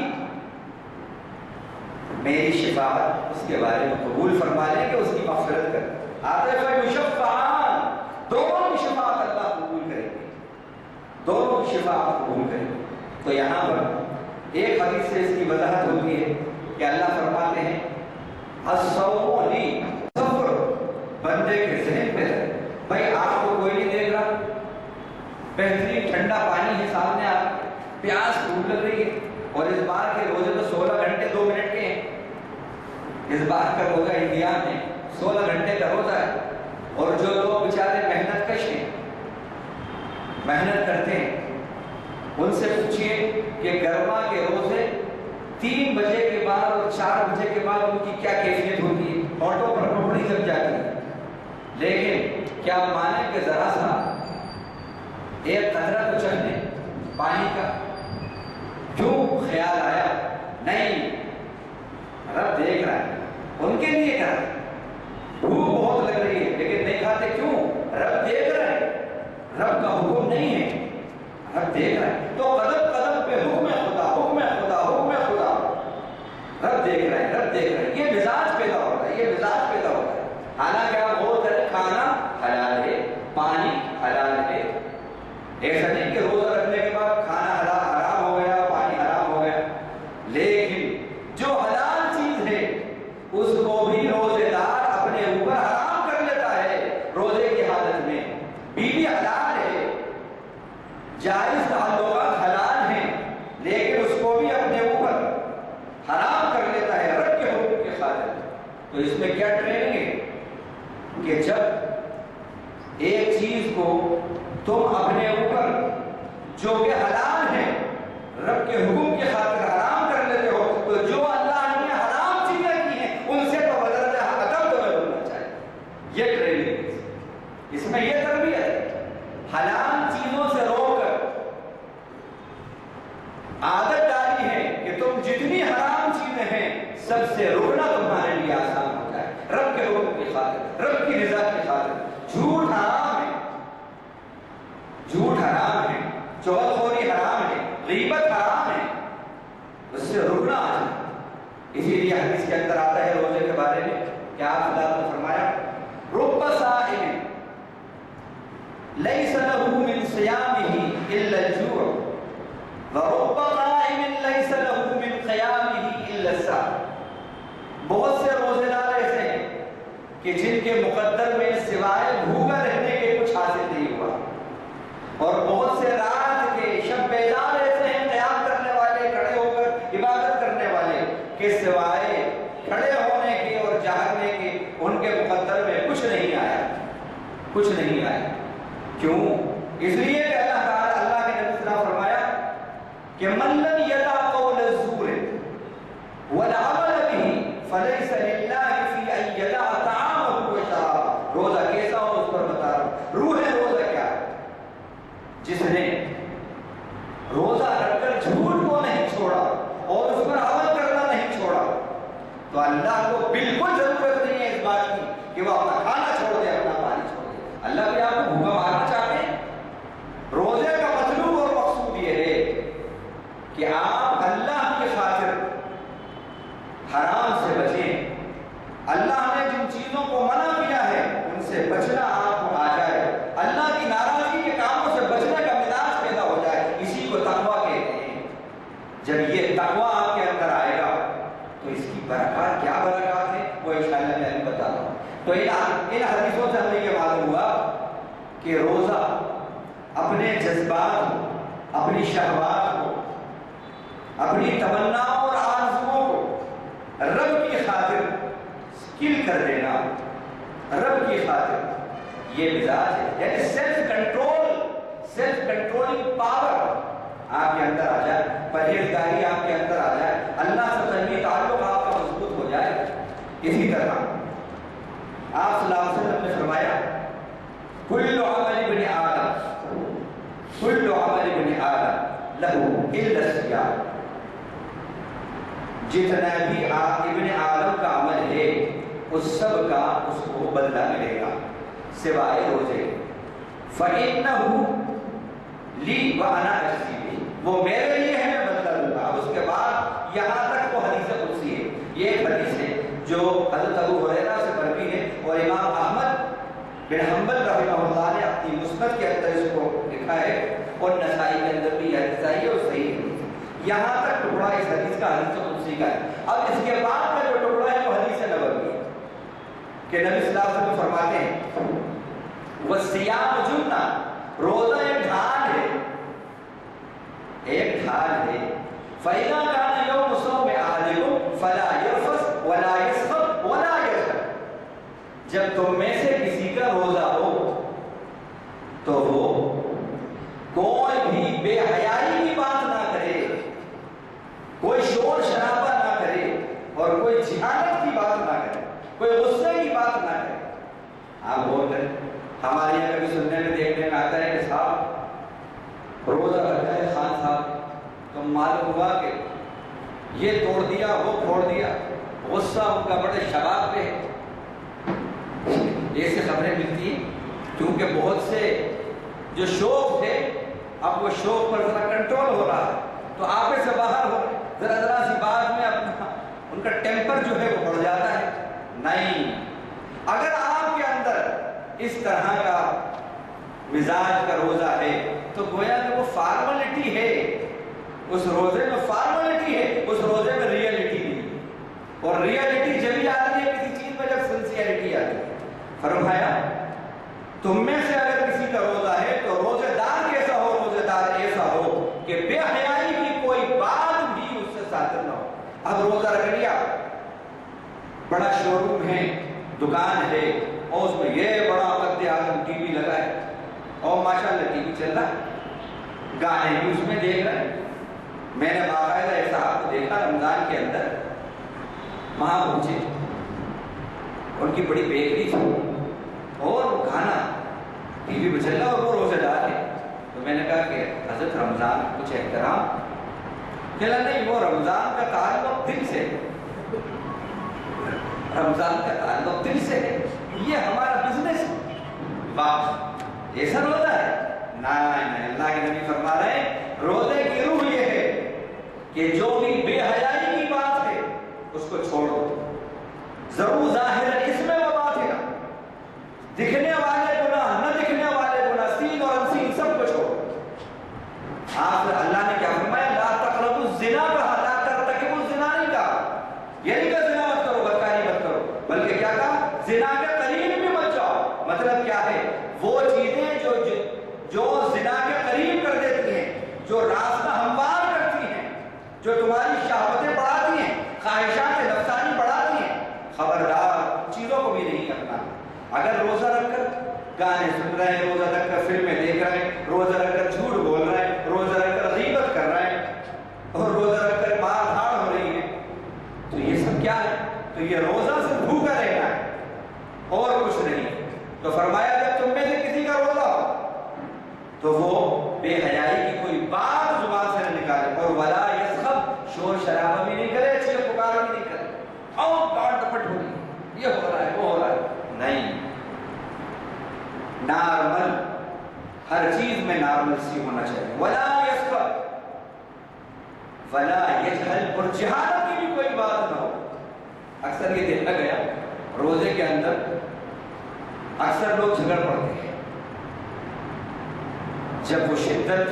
میری شفاعت اس کے بارے میں قبول آتے فیشفعان، دونوں کی شفاعت اللہ قبول کریں گے، دونوں کی شفاعت قبول کریں گے۔ تو یہاں پر ایک حدیث سے اس کی وضاحت ہوتی ہے کہ اللہ فرماتے ہیں الصوم لی، صبر بندے کے ذہن پہ ہے۔ بھائی آپ کو کوئی نہیں دیکھ رہا، بہترین ٹھنڈا پانی ہے سامنے، آپ پیاس بھوک لگ رہی ہے، اور اس بار کے روزے تو 16 گھنٹے 2 منٹ کے ہیں۔ اس بار کا روزہ انڈیا میں 16 گھنٹے کا روزہ ہے، اور جو لوگ بیچارے محنت کش ہیں، محنت کرتے ہیں، ان سے پوچھئے کہ گرما کے روزے 3 بجے کے بعد اور 4 بجے کے بعد ان کی کیا کیفیت ہوتی ہے، ہونٹوں پر کپڑی جم جاتی ہے۔ لیکن کیا مانیں کہ ذرا سا ایک قطرہ تو چکھنے پانی کا، کیوں خیال آیا نہیں رب دیکھ رہا ہے، ان کے لیے کر بھوک بہت لگ رہی ہے لیکن نہیں کھاتے، کیوں؟ رب دیکھ رہا ہے، رب کا حکم نہیں ہے، رب دیکھ رہا ہے۔ تو قدم قدم پہ حکم خدا، حکم خدا، حکم خدا، رب دیکھ رہا ہے، رب دیکھ رہا ہے۔ یہ مزاج پیدا ہوتا ہے، یہ مزاج پیدا ہوتا ہے۔ حالانکہ آپ غور کریں، کھانا حلال ہے، پانی حلال ہے، ایسا نہیں کہ روزہ رکھنے کے بعد کھانا حرام ہو گیا، پانی حرام ہو گیا، لیکن جو حلال چیز ہے اس کو بھی روزے دار اپنے اوپر حرام کر لیتا ہے روزے کی حالت میں۔ بیوی حلال ہے، جائز تعلقات حلال ہیں، لیکن اس کو بھی اپنے اوپر حرام کر لیتا ہے رب کے حکم کے خاطر۔ تو اس میں کیا ٹریننگ ہے کہ جب ایک چیز کو تم اپنے اوپر جو کہ حلال ہے رب کے حکم کے خاطر حرام کر لیتے ہو، تو جو اللہ نے حرام چیزیں کی ہیں ان سے تو بدلتے ادب تمہیں بننا چاہیے۔ یہ ٹریننگ ہے، اس میں یہ تربیت ہے۔ حلال چیزوں سے روک کر عادت ڈالی ہے کہ تم جتنی حرام چیزیں ہیں سب سے رکنا تمہارے لیے آسان ہو جائے رب کے حکم کی خاطر، رب کی رضا کی خاطر۔ جھوٹ حرام ہے، جھوٹ حرام ہے، چغلخوری حرام ہے، غیبت حرام ہے، اس سے رکنا آسان۔ اسی لیے حدیث کے اندر آتا ہے روزے کے بارے میں کہ آپ اللہ نے فرمایا رب صائم لیس له من صیامه الا الجوع ورب قائم لیس له من قیامه الا السہر۔ بہت سے روزے دار ایسے ہیں کہ جن کے مقدر میں سوائے بھوکا رہنے کے کچھ حاصل نہیں ہوا، اور بہت سے رات کے شب بیدار ایسے ہیں، قیام کرنے والے، کھڑے ہو کر عبادت کرنے والے، کہ سوائے کھڑے ہونے کے اور جاگنے کے ان کے مقدر میں کچھ نہیں آیا، کچھ نہیں آیا۔ کیوں؟ اس لیے کہ اللہ تعالیٰ، اللہ کے نبی صلی اللہ علیہ وسلم فرمایا کہ من لم یدع قول الزور والعمل به فلیس للہ فی ان یدع طعامہ وشرابہ۔ روزہ کیسا ہو اس پر بتا رہا ہوں۔ روح روزہ کیا ہے؟ جس نے روزہ رکھ کر جھوٹ کو نہیں چھوڑا اور اس پر عمل کرنا نہیں چھوڑا، تو اللہ کو بالکل ضرورت نہیں ہے اس بات کی کہ وہ اپنا کھانا چھوڑ دے، اپنا پانی چھوڑ دے۔ اللہ بھی آپ کو بھوکا مارنا چاہتے ہیں۔ روزے کا مطلوب اور مقصود یہ ہے کہ آپ اللہ کی خاطر حرام سے بچیں۔ اللہ نے جن چیزوں کو منع کیا ہے ان سے بچنا آپ کو آ جائے، اللہ کی ناراضگی کے کاموں سے بچنے کا مزاج پیدا ہو جائے، اسی کو تقویٰ کہتے ہیں۔ جب یہ تقویٰ آپ کے اندر آئے گا تو اس کی برکات، کیا برکات ہے وہ انشاءاللہ میں ابھی بتا رہا ہوں۔ تو ان حدیثوں سے ہمیں یہ معلوم ہوا کہ روزہ اپنے جذبات کو، اپنی شہوات کو، اپنی تمناؤں اور آرزوؤں کو رب کی خاطر کل کر دینا، رب کی خاطر، یہ مزاج ہے۔ یعنی self control, self controlling power آپ کے اندر آ جائے، پرہیزگاری آپ کے اندر آ جائے، اللہ سے قلبی تعلق آپ کا مضبوط ہو جائے۔ اسی طرح آپ صلی اللہ علیہ وسلم نے فرمایا کل عمل ابن آدم، کل عمل ابن آدم لہ الا الصیام، جتنا بھی ابن آدم کا عمل ہے اس سب کا اس کو بدلہ ملے گا سوائے روزے۔ فَإِنَّهُ لِي وَأَنَا أَجْزِي بِهِ، وہ میرے لیے ہے، میں بدلہ دوں گا۔ اس کے بعد یہاں تک وہ حدیث قدسی ہے، یہ ایک حدیث ہے جو حضرت ابو ہریرہ سے مروی ہے اور امام احمد بن حنبل رحمہ اللہ نے اپنی مسند کے اندر اس کو لکھا ہے، اور نسائی کے اندر بھی یہ حدیث آئی ہے اور صحیح ہے۔ یہاں تک ٹکڑا اس حدیث کا حدیث قدسی کا ہے۔ اب اس کے بعد کا جو ٹکڑا ہے وہ حدیث نبوی ہے کہ نبی صلی اللہ علیہ وسلم فرماتے ہیں وَالصِّيَامُ جُنَّةٌ، روزہ ایک ڈھال ہے، ایک ڈھال ہے۔ فَإِذَا كَانَ يَوْمُ صَوْمِ أَحَدِكُمْ فَلَا يَرْفَثْ وَلَا يَسْخَبْ وَلَا يَجْهَلْ، جب تم میں سے کسی کا روزہ ہو تو وہ کوئی بھی بے حیائی کی بات نہ کرے، کوئی شور شرابہ نہ کرے، اور کوئی جہالت کی بات نہ کرے، کوئی غصے کی بات نہ کرے۔ آپ بول رہے ہمارے یہاں کبھی سننے میں دیکھنے میں آتا ہے کہ صاحب روزہ رکھا ہے خان صاحب، تو معلوم ہوا کہ یہ توڑ دیا وہ پھوڑ دیا، غصہ ان کا بڑے شباب پہ ہے۔ ایسی خبریں ملتی ہیں کیونکہ بہت سے جو شوق تھے اب وہ شوق پر ذرا کنٹرول ہو رہا ہے، تو آپے سے باہر ہو ذرا سی بات میں اپنا ان کا ٹیمپر جو ہے وہ بڑھ جاتا ہے۔ نہیں، اگر آپ کے اندر اس طرح کا مزاج کا روزہ ہے تو گویا کہ وہ فارملٹی ہے، اس روزے میں فارملٹی ہے، اس روزے میں ریئلٹی نہیں، اور ریئلٹی جبھی آتی ہے کسی چیز میں جب سنسیئرٹی آتی ہے۔ فرمایا تم میں سے اگر کسی کا روزہ ہے تو روزے دار کیسا ہو؟ روزے دار ایسا ہو کہ بے حیائی کی کوئی بات بھی اس سے صادر نہ ہو۔ اب روزہ رکھ لیا، بڑا شو روم ہے، دکان ہے، اور اس میں یہ بڑا قد اعظم ٹی وی لگا ہے، اور ماشاءاللہ ٹی وی چل رہا ہے، گانے بھی اس میں دیکھ رہے ہیں۔ میں نے باقاعدہ ایک صاحب کو دیکھا رمضان کے اندر، وہاں پہنچے، ان کی بڑی بیکری تھی اور وہ کھانا ٹی وی پہ چل رہا اور وہ روزے دار ہے۔ تو میں نے کہا کہ حضرت رمضان کچھ احترام، کہلا نہیں وہ رمضان کا تعلق دل سے، رمضان کا تعلق دل سے ہے، یہ ہمارا بزنس ہے۔ واہ، ایسا روزہ ہے؟ نہیں، اللہ کے نبی فرما رہے ہیں روزے کی روح یہ ہے کہ جو بھی بے حیائی کی بات ہے اس کو چھوڑ دو، ضرور ظاہر اس میں وہ بات ہے، دکھنے والے گناہ، نہ دکھنے والے گناہ، سین اور انسین سب کو چھوڑ۔ آپ اللہ نے کیا فرمایا؟ لا تقربوا الزنا کہا، لا ترتکبوا الزنا نہیں کہا، یہ نہیں کہ زنا مت کرو، بدکاری مت کرو، بلکہ کیا کہا؟ زنا کے قریب بھی مت جاؤ۔ مطلب کیا ہے؟ وہ چیزیں جو زنا کے قریب کر دیتی ہیں، جو راستہ ہموار کرتی ہیں، جو تمہاری شہوتیں بڑھاتی ہیں، خواہشات نفسانی بڑھاتی ہیں، خبردار چیزوں کو بھی نہیں کرنا۔ اگر روزہ رکھ کر گانے سن رہے ہیں، روزہ رکھ کر فلمیں دیکھ رہے ہیں، روزہ رکھ کر جھوٹ بول رہے ہیں، روزہ رکھ کر غیبت کر رہے ہیں، اور روزہ رکھ کر مار دھاڑ ہو رہی ہے، تو یہ سب کیا ہے؟ تو یہ روزہ سے بھوکا رہنا ہے اور کچھ نہیں۔ تو فرمایا جب تم میں سے کسی کا روزہ ہو تو وہ بے حیائی کی کوئی بات زبان سے نہ نکالے، اور ولا یسخب، شور شرابہ بھی نہیں کرے، چیخ پکار بھی نہیں کرے، اور ڈانٹ ڈپٹ ہو رہی ہے، یہ ہو رہا ہے وہ ہو رہا ہے، نہیں، نارمل، ہر چیز میں نارمل سی ہونا چاہیے۔ ولا یسخب ولا یجہل، اور جہالت کی بھی کوئی بات نہ ہو۔ اکثر یہ دیکھا گیا روزے کے اندر اکثر لوگ جھگڑ پڑتے ہیں، جب وہ شدت،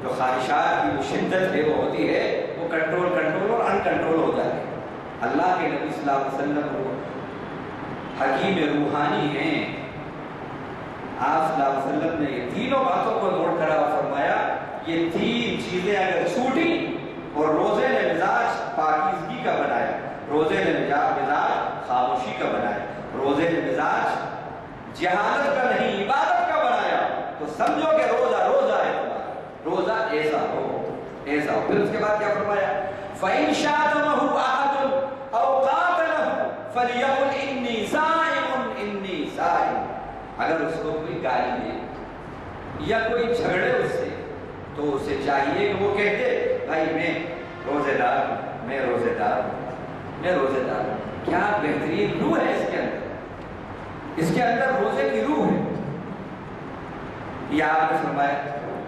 جو خواہشات کی وہ شدت ہے وہ ہوتی ہے، وہ کنٹرول اور ان کنٹرول ہو جاتے ہیں۔ اللہ کے نبی صلی اللہ علیہ وسلم وہ حکیم روحانی ہیں، آپ صلی اللہ علیہ وسلم نے یہ تینوں باتوں کو نوٹ کرا اور فرمایا یہ تین چیزیں اگر چھوٹی، اور روزے نے مزاج پاکیزگی کا بنایا، روزے نے مزاج خاموشی کا بنایا، روزے نے مزاج جہالت کا نہیں عبادت کا بنایا، تو سمجھو کہ روزہ ہے تمہارا، روزہ ایسا ہو، ایسا ہو۔ پھر اس کے بعد کیا فرمایا؟ فَإِنْ شَاتَمَهُ أَحَدٌ أَوْ قَاتَلَهُ فَلْيَقُلْ إِنِّي صَائِمٌ إِنِّي صَائِمٌ۔ اگر اس کو کوئی گالی دے یا کوئی جھگڑے اس سے، تو اسے چاہیے کہ وہ کہتے بھائی میں روزے دار ہوں، میں روزے دار ہوں، میں روزے دار ہوں۔ کیا بہترین روح ہے اس کے اندر، اس کے اندر روزے کی روح ہے۔ یہ آپ نے فرمایا،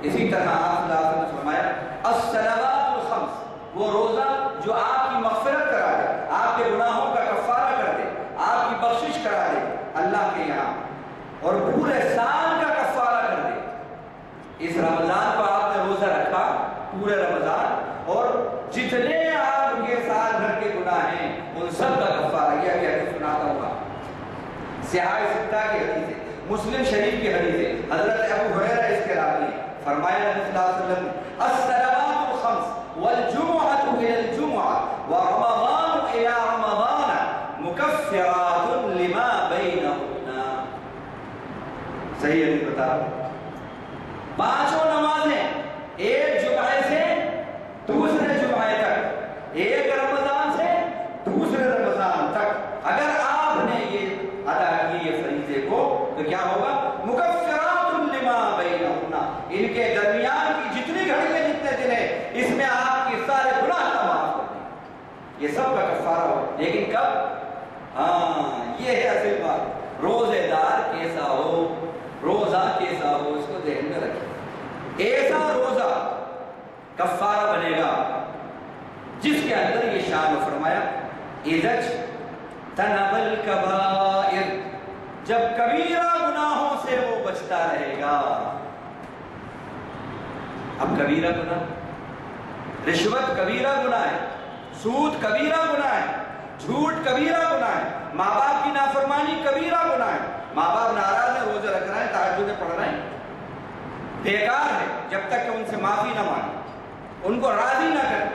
اسی طرح آپ صلی اللہ علیہ وسلم نے فرمایا الصلوات الخمس، وہ روزہ جو آپ کی مغفرت کرا دے، آپ کے گناہوں کا کفارہ کر دے، آپ کی بخشش کرا دے اللہ کے یہاں۔ اور پورے سال کا کفارہ کر دے۔ اس رمضان کو آپ نے روزہ رکھا پورے رمضان، اور جتنے آپ کے سال بھر کے گناہ ہیں ان سب کا کفارہ۔ یہ ابھی حدیث سناتا ہوں گا، صحاح ستہ کی حدیث ہے، مسلم شریف کی حدیث ہے، حضرت ابو ہریرہ اس کے راوی ہیں۔ فرمایا نبی صلی اللہ علیہ وسلم الصلوات الخمس والجمعۃ الى الجمعۃ ورمضان الى رمضان مکفرات لما بینہن۔ صحیح حدیث بتا رہا ہوں، پانچوں نمازیں ایک جمعے سے دوسرے جمعے تک، ایک رمضان سے دوسرے رمضان تک اگر آپ نے یہ ادا کیے یہ فریضے کو تو کیا ہوگا؟ مکفرات لما بینہن، ان کے درمیان کی جتنی گھڑیاں جتنے دن ہیں اس میں آپ کے سارے گناہ معاف کر دیں، یہ سب کا کفارہ ہو۔ لیکن کب؟ ہاں یہ ہے اصل بات، روزے دار کیسا ہو، روزہ کیسا ہو، اس کو ذہن میں رکھیں۔ ایسا روزہ کفارہ بنے گا جس کے اندر یہ شان فرمایا اذا تنب الکبائر، جب کبیرہ گناہوں سے وہ بچتا رہے گا۔ اب کبیرہ گناہ، رشوت کبیرہ گناہ ہے، سود کبیرہ گناہ ہے، جھوٹ کبیرہ گناہ ہے، ماں باپ کی نافرمانی کبیرہ گناہ ہے۔ ماں باپ ناراض ہیں، روزے رکھ رہے ہیں، تہجدیں پڑھ رہے ہیں، بیکار ہے جب تک کہ ان سے معافی نہ مانگے، ان کو راضی نہ کریں۔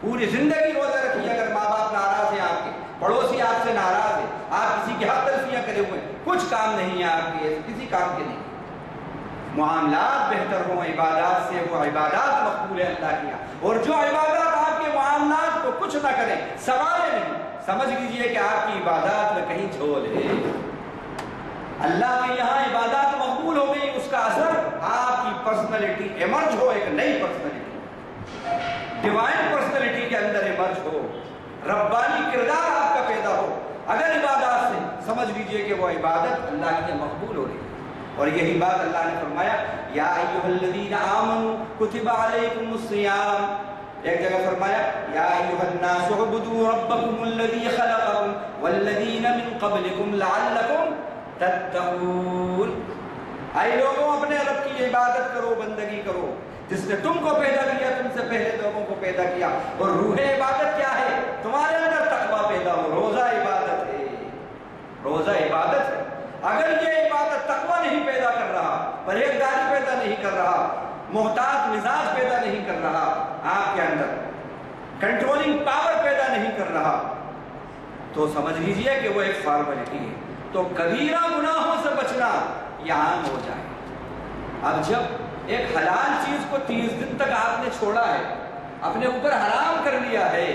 پوری زندگی روزے رکھیے، اگر ماں باپ ناراض ہیں، آپ کے پڑوسی آپ سے ناراض ہیں، آپ کسی کی حق تلفیاں کرے ہوئے ہیں، کچھ کام نہیں ہے آپ کے، کسی کام کے نہیں۔ معاملات بہتر ہوں عبادات سے، وہ عبادات مقبول ہے اللہ کی، اور جو عبادات آپ کے معاملات کو کچھ نہ کریں، سوالے نہیں، سمجھ لیجئے کہ آپ کی عبادات میں کہیں جھول ہے۔ اللہ کے یہاں عبادات مقبول ہو گئی، اس کا اثر آپ کی پرسنالٹی ایمرج ہو، ایک نئی پرسنالٹی، ڈیوائن پرسنالٹی کے اندر ایمرج ہو، ربانی کردار آپ کا پیدا ہو۔ اگر عبادات سے سمجھ لیجئے کہ وہ عبادت اللہ کے مقبول ہو رہی ہے۔ اور یہی بات اللہ نے فرمایا یا ایھا الذین آمنوا کتب علیکم الصیام، ایک جگہ فرمایا یا ایھا الناس اعبدوا ربکم الذی خلقکم والذین من قبلکم لعلکم تتقون، اے لوگوں اپنے رب کی عبادت کرو، بندگی کرو، جس نے تم کو پیدا کیا، تم سے پہلے لوگوں کو پیدا کیا۔ اور روح عبادت کیا ہے؟ تمہارے اندر تقویٰ پیدا ہو، روزہ عبادت ہے، روزہ عبادت ہے۔ اگر یہ عبادت تقویٰ نہیں پیدا کر رہا، پرہیزگاری پیدا نہیں کر رہا، محتاط مزاج پیدا نہیں کر رہا، آپ کے اندر کنٹرولنگ پاور پیدا نہیں کر رہا، تو سمجھ لیجئے کہ وہ ایک فارمیلٹی ہے۔ تو کبیرہ گناہوں سے بچنا یہ عام ہو جائے۔ اب جب ایک حلال چیز کو 30 دن تک آپ نے چھوڑا ہے، اپنے اوپر حرام کر لیا ہے،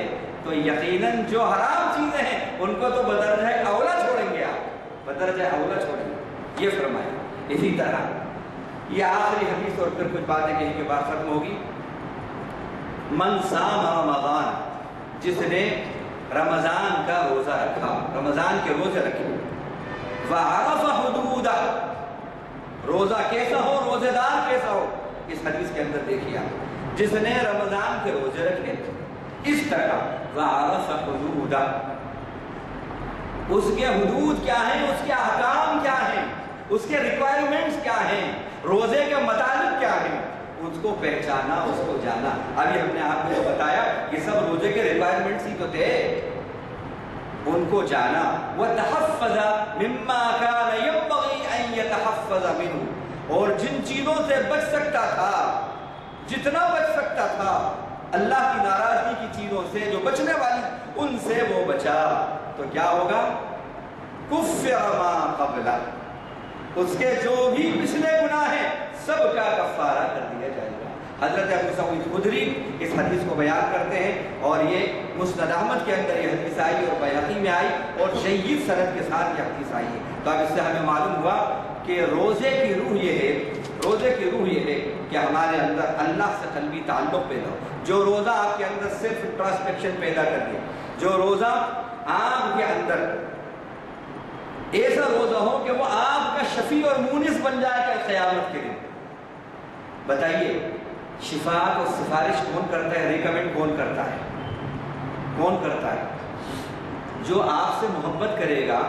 تو یقیناً جو حرام چیزیں ہیں ان کو تو بدرجہ اولا چھوڑیں گے، آپ بدرجہ اولا چھوڑیں گے، یہ فرمایا۔ اسی طرح یہ آخری حدیث اور پھر کچھ باتیں کہیں کے بعد ختم ہوگی۔ من صام رمضان، جس نے رمضان کا روزہ رکھا، رمضان کے روزے رکھے، وعرف حدودہ، روزہ کیسا ہو، روزے دار کیسا ہو، اس حدیث کے اندر دیکھیے آپ، جس نے رمضان کے روزے رکھے اس طرح وعرف حدودہ، اس کے حدود کیا ہیں، اس کے احکام کیا ہیں، اس کے ریکوائرمنٹس کیا ہیں، روزے کے مطالب کیا ہیں، اس کو پہچانا، اس کو جانا۔ ابھی ہم نے آپ کو بتایا یہ سب روزے کے ریکوائرمنٹس ہی تو تھے، ان کو جانا۔ وَتَحَفَّظَ مِمَّا كَانَ يَنبَغِي أَن يَتَحَفَّظَ مِنْهُ، اور جن چیزوں سے بچ سکتا تھا، جتنا بچ سکتا تھا اللہ کی ناراضگی کی چیزوں سے، جو بچنے والی ان سے وہ بچا، تو کیا ہوگا؟ کفر ما قبلہ، اس کے جو بھی پچھلے گناہ ہیں سب کا کفارہ کر دیا جائے گا۔ حضرت ابو سعید خدری اس حدیث کو بیان کرتے ہیں، اور یہ مسند احمد کے اندر یہ حدیث آئی اور بیہقی میں آئی، اور جید سند کے ساتھ یہ حدیث آئی ہے۔ تو اب اس سے ہمیں معلوم ہوا کہ روزے کی روح یہ ہے، روزے کی روح یہ ہے کہ ہمارے اندر اللہ سے قلبی تعلق پیدا ہو۔ جو روزہ آپ کے اندر صرف انٹراسپیکشن پیدا کر دے، جو روزہ آپ کے اندر ایسا روزہ ہو کہ وہ آپ کا شفیع اور مونس بن جائے کہ قیامت کے دن۔ بتائیے شفاعت اور سفارش کون کرتا ہے، ریکمنڈ کون کرتا ہے؟ کون کرتا ہے؟ جو آپ سے محبت کرے گا،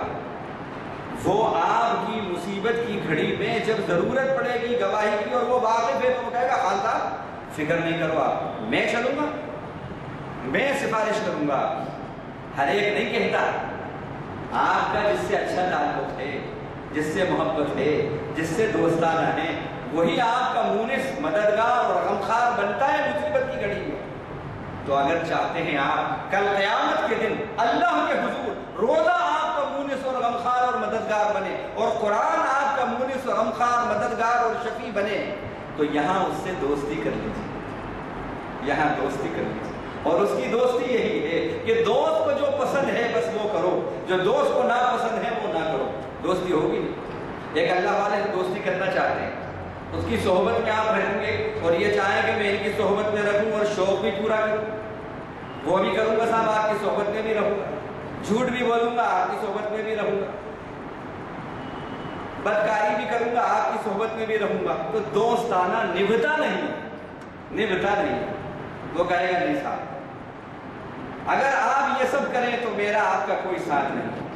وہ آپ کی مصیبت مصیبت کی گھڑی میں جب ضرورت پڑے گی گواہی کی اور وہ واقف ہے تو وہ کہے گا خان صاحب فکر نہیں کرو آپ، میں چلوں گا، میں سفارش کروں گا۔ ہر ایک نہیں کہتا، آپ کا جس سے اچھا تعلق ہے، جس سے محبت ہے، جس سے دوستانہ ہے، وہی آپ کا مونس، مددگار اور غمخوار بنتا ہے مصیبت کی گھڑی میں۔ تو اگر چاہتے ہیں آپ کل قیامت کے دن اللہ کے حضور روزہ آپ کا مونس اور غمخوار اور مددگار بنے، اور قرآن آپ کا مونس اور غمخوار، مددگار اور شفیع بنے، تو یہاں اس سے دوستی کر لیجیے، یہاں دوستی کر لیجیے۔ اور اس کی دوستی یہی ہے کہ دوست کو جو پسند ہے بس وہ کرو، جو دوست کو ناپسند ہے وہ نہ کرو، دوستی ہوگی نہیں۔ ایک اللہ والے دوستی کرنا چاہتے ہیں، اس کی صحبت میں آپ رہیں گے اور یہ چاہیں کہ میں ان کی صحبت میں رہوں اور شوق بھی پورا کروں، وہ بھی کروں گا صاحب، آپ کی صحبت میں بھی رہوں گا، جھوٹ بھی بولوں گا، آپ کی صحبت میں بھی رہوں گا، بدکاری بھی کروں گا، آپ کی صحبت میں بھی رہوں گا، تو دوستانہ نبھتا نہیں۔ وہ کہے گا نہیں صاحب اگر آپ یہ سب کریں تو میرا آپ کا کوئی ساتھ نہیں۔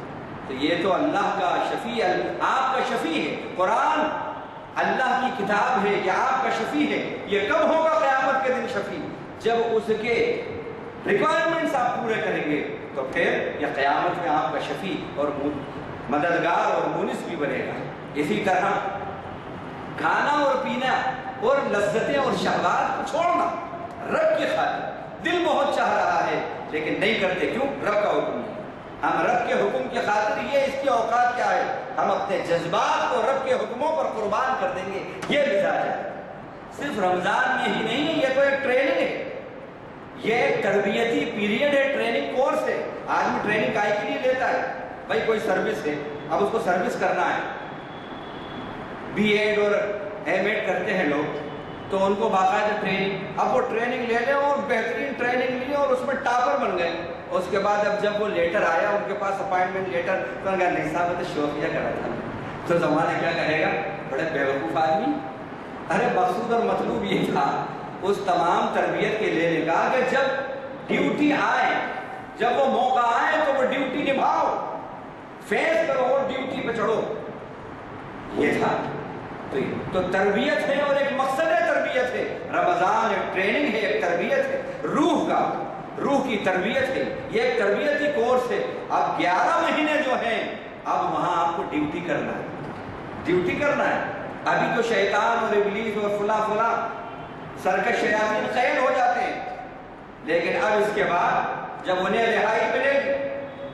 تو یہ تو اللہ کا شفیع، آپ کا شفیع ہے، قرآن اللہ کی کتاب ہے، یہ آپ کا شفیع ہے۔ یہ کب ہوگا قیامت کے دن شفیع؟ جب اس کے ریکوائرمنٹس آپ پورے کریں گے تو پھر یہ قیامت میں آپ کا شفیع اور مددگار اور مونس بھی بنے گا۔ اسی طرح کھانا اور پینا اور لذتیں اور شہوات کو چھوڑنا رب کی خاطر، دل بہت چاہ رہا ہے لیکن نہیں کرتے، کیوں؟ رب کا حکم ہے۔ ہم رب کے حکم کی خاطر، یہ اس کی اوقات کیا ہے، ہم اپنے جذبات کو رب کے حکموں پر قربان کر دیں گے، یہ مزاج ہے۔ صرف رمضان میں ہی نہیں، یہ تو ایک ٹریننگ ہے، یہ ایک تربیتی پیریڈ ہے، ٹریننگ کورس ہے۔ آدمی ٹریننگ کائے کے لیے لیتا ہے؟ بھائی کوئی سروس ہے، اب اس کو سروس کرنا ہے، بی ایڈ اور ایم ایڈ کرتے ہیں لوگ، تو ان کو باقاعدہ ٹریننگ، اب وہ ٹریننگ لے لیں اور بہترین ٹریننگ لی اور اس میں ٹاپر بن گئے۔ اس کے بعد اب جب وہ لیٹر آیا ان کے پاس اپائنٹمنٹ لیٹر، تو انہوں نے کہا نہیں صاحب تو شوقیہ کرا تھا۔ تو زمانہ کیا کہے گا، بڑے بیوقوف آدمی۔ ارے مقصود اور مطلوب یہ تھا اس تمام تربیت کے لینے کا کہ جب ڈیوٹی آئے، جب وہ موقع آئے تو وہ ڈیوٹی نبھاؤ، فیس کرو اور ڈیوٹی پہ چڑھو، یہ تھا۔ تو تربیت ہے اور ایک مقصد ہے، تربیت ہے۔ رمضان ایک ٹریننگ ہے، ایک تربیت ہے، روح کی تربیت ہے، یہ ایک تربیتی کورس ہے۔ اب 11 مہینے جو ہیں اب وہاں آپ کو ڈیوٹی کرنا ہے۔ ابھی تو شیطان اور ابلیس اور فلاں سرکش شیاطین قید ہو جاتے ہیں، لیکن اب اس کے بعد جب انہیں رہائی ملے گی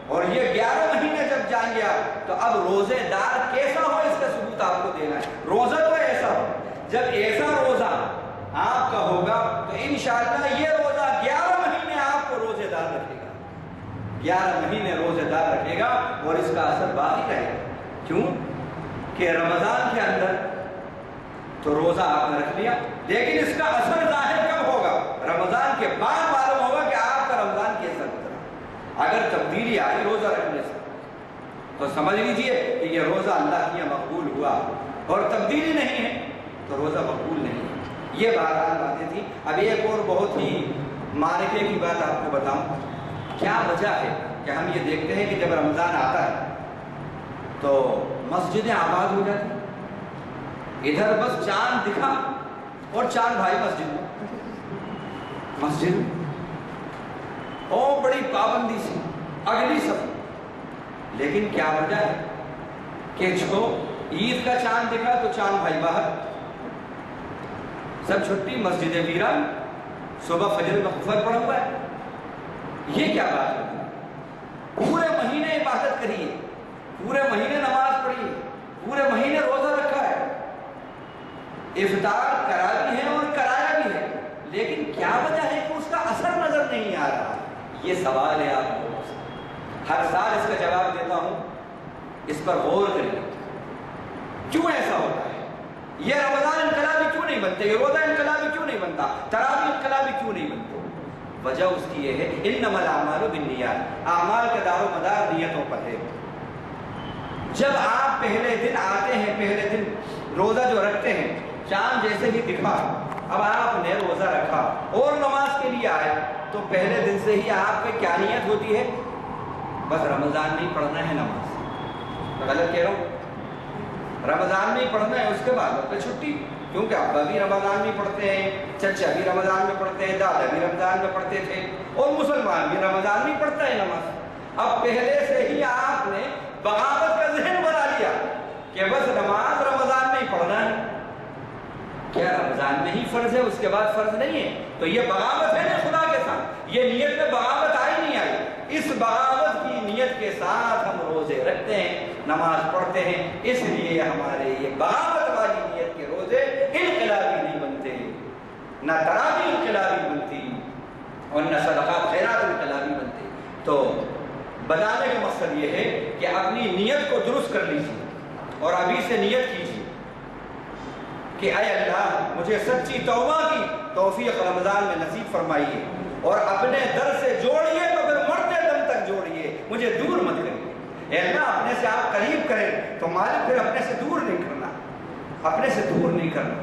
اور یہ 11 مہینے جب جائیں گے آپ، تو اب روزے دار کیسا ہو اس کا ثبوت آپ کو دینا ہے۔ روزہ تو ایسا ہو، جب ایسا روزہ آپ کا ہوگا تو انشاءاللہ یہ روزہ 11 مہینے آپ کو روزے دار رکھے گا، 11 مہینے روزے دار رکھے گا، اور اس کا اثر باقی رہے گا۔ کیوں کہ رمضان کے اندر تو روزہ آپ نے رکھ لیا، لیکن اس کا اثر ظاہر کب ہوگا؟ رمضان کے بعد معلوم ہوگا کہ آپ کا رمضان کیسا گزرا۔ اگر تبدیلی آئی روزہ رکھنے سے تو سمجھ لیجئے کہ یہ روزہ اللہ کے مقبول ہوا، اور تبدیلی نہیں ہے تو روزہ مقبول نہیں ہے۔ یہ باتیں تھی۔ اب ایک اور بہت ہی معرفے کی بات آپ کو بتاؤں، کیا وجہ ہے کہ ہم یہ دیکھتے ہیں کہ جب رمضان آتا ہے تو مسجدیں آباد ہو جاتی ہیں، ادھر بس چاند دکھا اور چاند بھائی مسجد میں اور بڑی پابندی سے اگلی صف۔ لیکن کیا وجہ ہے کہ جو عید کا چاند دکھا تو چاند بھائی باہر، سب چھٹی، مسجد ویران، صبح فجر کا خفر پڑا ہوا ہے۔ یہ کیا بات ہے؟ پورے مہینے عبادت کریے، پورے مہینے نماز پڑھیے، پورے مہینے روزہ رکھا ہے، افطار کرا بھی ہے اور کرایا بھی ہے، لیکن کیا وجہ ہے کہ اس کا اثر نظر نہیں آ رہا؟ یہ سوال ہے آپ کو، ہر سال اس کا جواب دیتا ہوں، اس پر غور کریے، کیوں ایسا ہوتا ہے؟ یہ رمضان انقلابی کیوں نہیں بنتے؟ یہ روزہ انقلابی کیوں نہیں بنتا؟ تراویح انقلابی کیوں نہیں بنتے؟ وجہ اس کی یہ ہے، انما الاعمال بالنیات، اعمال کا دار و مدار نیتوں پر ہے۔ جب آپ پہلے دن آتے ہیں، پہلے دن روزہ جو رکھتے ہیں، چاند جیسے ہی دکھا، اب آپ نے روزہ رکھا اور نماز کے لیے آئے، تو پہلے دن سے ہی آپ کی کیا نیت ہوتی ہے؟ بس رمضان نہیں پڑھنا ہے نماز۔ غلط کہہ رہا ہوں؟ رمضان میں ہی پڑھنا ہے، اس کے بعد وقت چھٹی، کیونکہ ابا بھی رمضان میں پڑھتے ہیں، چچا بھی رمضان میں پڑھتے ہیں، دادا بھی رمضان میں پڑھتے تھے، اور مسلمان بھی رمضان میں پڑھتا ہے نماز۔ اب پہلے سے ہی آپ نے بغاوت کا ذہن بنا لیا کہ بس نماز رمضان میں ہی پڑھنا ہے، کیا رمضان میں ہی فرض ہے، اس کے بعد فرض نہیں ہے؟ تو یہ بغاوت ہے نا خدا کے ساتھ، یہ نیت میں بغاوت آئی نہیں آئی؟ اس بغاوت کی نیت کے ساتھ ہم روزے رکھتے ہیں، نماز پڑھتے ہیں، اس لیے ہمارے یہ بغاوت والی نیت کے روزے انقلابی نہیں بنتے، نہ تراویح انقلابی بنتی اور نہ صدقات خیرات انقلابی بنتے۔ تو بتانے کا مقصد یہ ہے کہ اپنی نیت کو درست کر لیجیے اور ابھی سے نیت کیجیے کہ اے اللہ مجھے سچی توبہ کی توفیق رمضان میں نصیب فرمائیے، اور اپنے در سے جوڑیے تو پھر مرتے دم تک جوڑیے، مجھے دور مت کریے۔ اے اللہ اپنے سے آپ قریب کریں تو مالک پھر اپنے سے دور نہیں کرنا، اپنے سے دور نہیں کرنا۔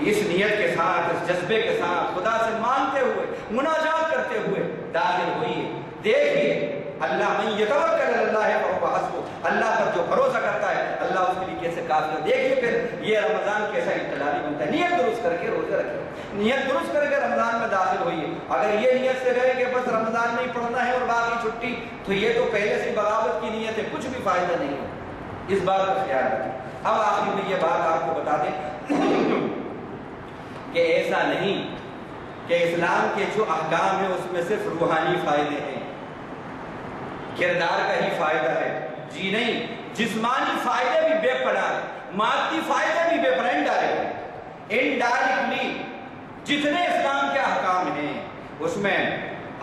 اس نیت کے ساتھ، اس جذبے کے ساتھ خدا سے مانگتے ہوئے، مناجات کرتے ہوئے داخل ہوئیے۔ دیکھیے اللہ من یتوکل علی اللہ فہو حسبہ، اللہ پر جو بھروسہ کرتا ہے اللہ اس کے لیے کیسے کافی ہے۔ دیکھیے پھر یہ رمضان کیسا انقلابی بنتا ہے۔ نیت درست کر کے روزے رکھیں، نیت درست کر کے رمضان میں داخل ہوئیے۔ اگر یہ نیت سے گئے کہ بس رمضان میں ہی پڑھنا ہے اور باقی چھٹی، تو یہ تو پہلے سے بغاوت کی نیت ہے، کچھ بھی فائدہ نہیں ہے، اس بات کا خیال رکھیں۔ اب آخر میں یہ بات آپ کو بتا دیں کہ ایسا نہیں کہ اسلام کے جو احکام ہیں اس میں صرف روحانی فائدے ہیں، کردار کا ہی فائدہ ہے، جی نہیں، جسمانی فائدے بھی بے پناہ ہیں، مادی فائدے بھی بے پناہ انڈائریکٹلی جتنے اسلام کے احکام ہیں اس میں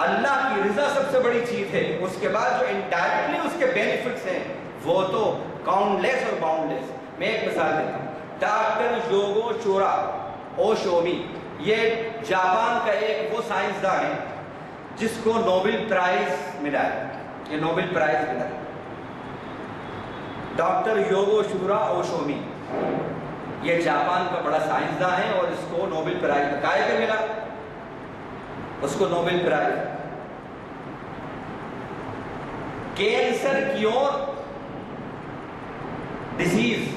اللہ کی رضا سب سے بڑی چیز ہے، اس کے بعد جو انڈائریکٹلی اس کے بینیفٹس ہیں وہ تو کاؤنٹ لیس اور باؤنڈ لیس۔ میں ایک مثال دیتا ہوں، ڈاکٹر یوگو چورا اوشومی، یہ جاپان کا ایک وہ سائنسداں ہے جس کو نوبل پرائز ملا ہے، یہ نوبل پرائز ملا ہے، ڈاکٹر یوگو شورا اوشومی، یہ جاپان کا بڑا سائنسداں ہے اور اس کو نوبل پرائز کائے پہ ملا، اس کو Nobel price. Cancer cure disease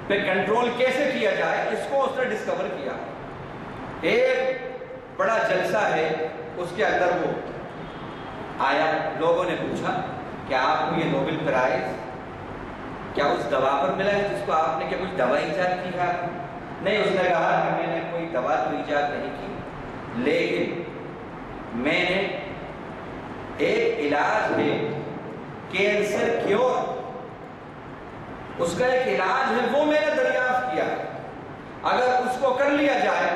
پہ کنٹرول کیسے کیا جائے اس کو اس نے ڈسکور کیا۔ ایک بڑا جلسہ ہے، اس کے اندر وہ آیا، لوگوں نے پوچھا کہ آپ کو یہ نوبل پرائز کیا اس دوا پر ملا ہے جس کو آپ نے، کیا کچھ دوا ایجاد کی ہے؟ نہیں، اس نے کہا کہ میں نے کوئی دوا تو ایجاد نہیں کی، لیکن میں نے ایک علاج ہے کینسر کیور، اس کا ایک علاج ہے وہ میں نے دریافت کیا، اگر اس کو کر لیا جائے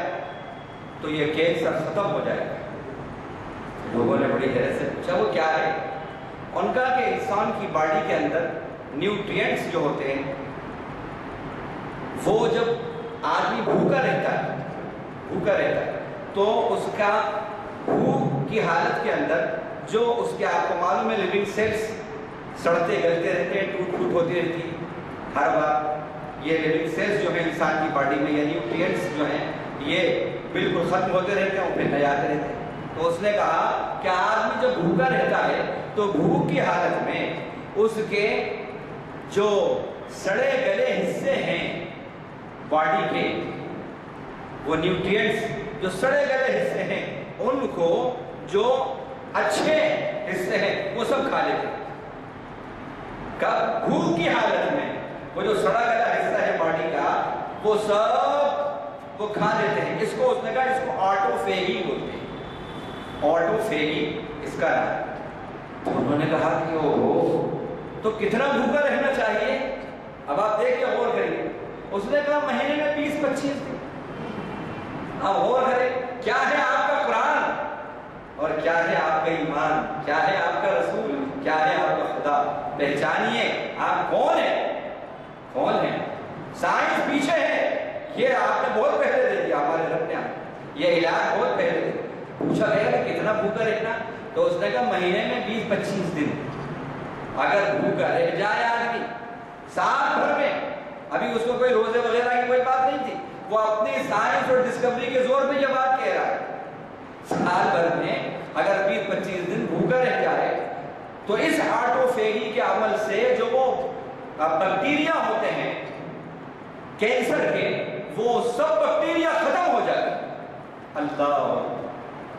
تو یہ کینسر ختم ہو جائے گا۔ لوگوں نے بڑی حیرت سے پوچھا وہ کیا ہے؟ ان کا کہ انسان کی باڈی کے اندر نیوٹرینٹس جو ہوتے ہیں وہ جب آدمی بھوکا رہتا ہے تو اس کا بھوک کی حالت کے اندر جو اس کے، آپ کو معلوم ہے لیونگ سیلز سڑتے گلتے رہتے ہیں، ٹوٹ پھوٹ ہوتی رہتی ہے ہر بار، یہ لیونگ سیلز جو ہیں انسان کی باڈی میں، یہ نیوٹرینٹس جو ہیں یہ بالکل ختم ہوتے رہتے ہیں اور پھر نئے آتے رہتے ہیں۔ تو اس نے کہا کہ آدمی جب بھوکا رہتا ہے تو بھوک کی حالت میں اس کے جو سڑے گلے حصے ہیں باڈی کے، وہ نیوٹرینٹس جو سڑے گلے حصے ہیں ان کو جو اچھے حصے ہیں وہ سب کھا لیتے ہیں۔ کب؟ بھوک کی حالت میں وہ جو سڑا گلا حصہ ہے باڈی کا وہ سب وہ کھا لیتے ہیں۔ اس کو اس نے کہا اس کو آٹوفیگی بولتے ہیں، آٹوفیگی اس کا نام۔ تو انہوں نے کہا کہ تو کتنا بھوکا رہنا چاہیے؟ اب آپ دیکھیں غور کریے، اس نے کہا مہینے میں 20-25 دن۔ اب غور کریں کیا ہے آپ کا قرآن اور کیا ہے آپ کا ایمان، کیا ہے آپ کا رسول، کیا ہے آپ کا خدا، پہچانیے آپ کون ہیں۔ سائنس پیچھے ہے، یہ آپ نے بہت پہلے دے دیا ہمارے رب نے، یہ علاج بہت پہلے دے دیا۔ پوچھا گیا کہ کتنا بھوکا رہنا، تو اس نے کہا مہینے میں 20-25 دن اگر بھوکا رہ جائے آدمی سال بھر میں، ابھی اس کو کوئی روزے وغیرہ کی کوئی بات نہیں تھی، وہ اپنی سائنس اور ڈسکوری کے زور پہ یہ بات کہہ رہا ہے، سال بھر میں اگر 20-25 دن بھوکا رہ جائے تو اس آٹوفیگی کے عمل سے جو وہ بیکٹیریا ہوتے ہیں کینسر کے، وہ سب بیکٹیریا ختم ہو جاتے ہیں۔ اللہ،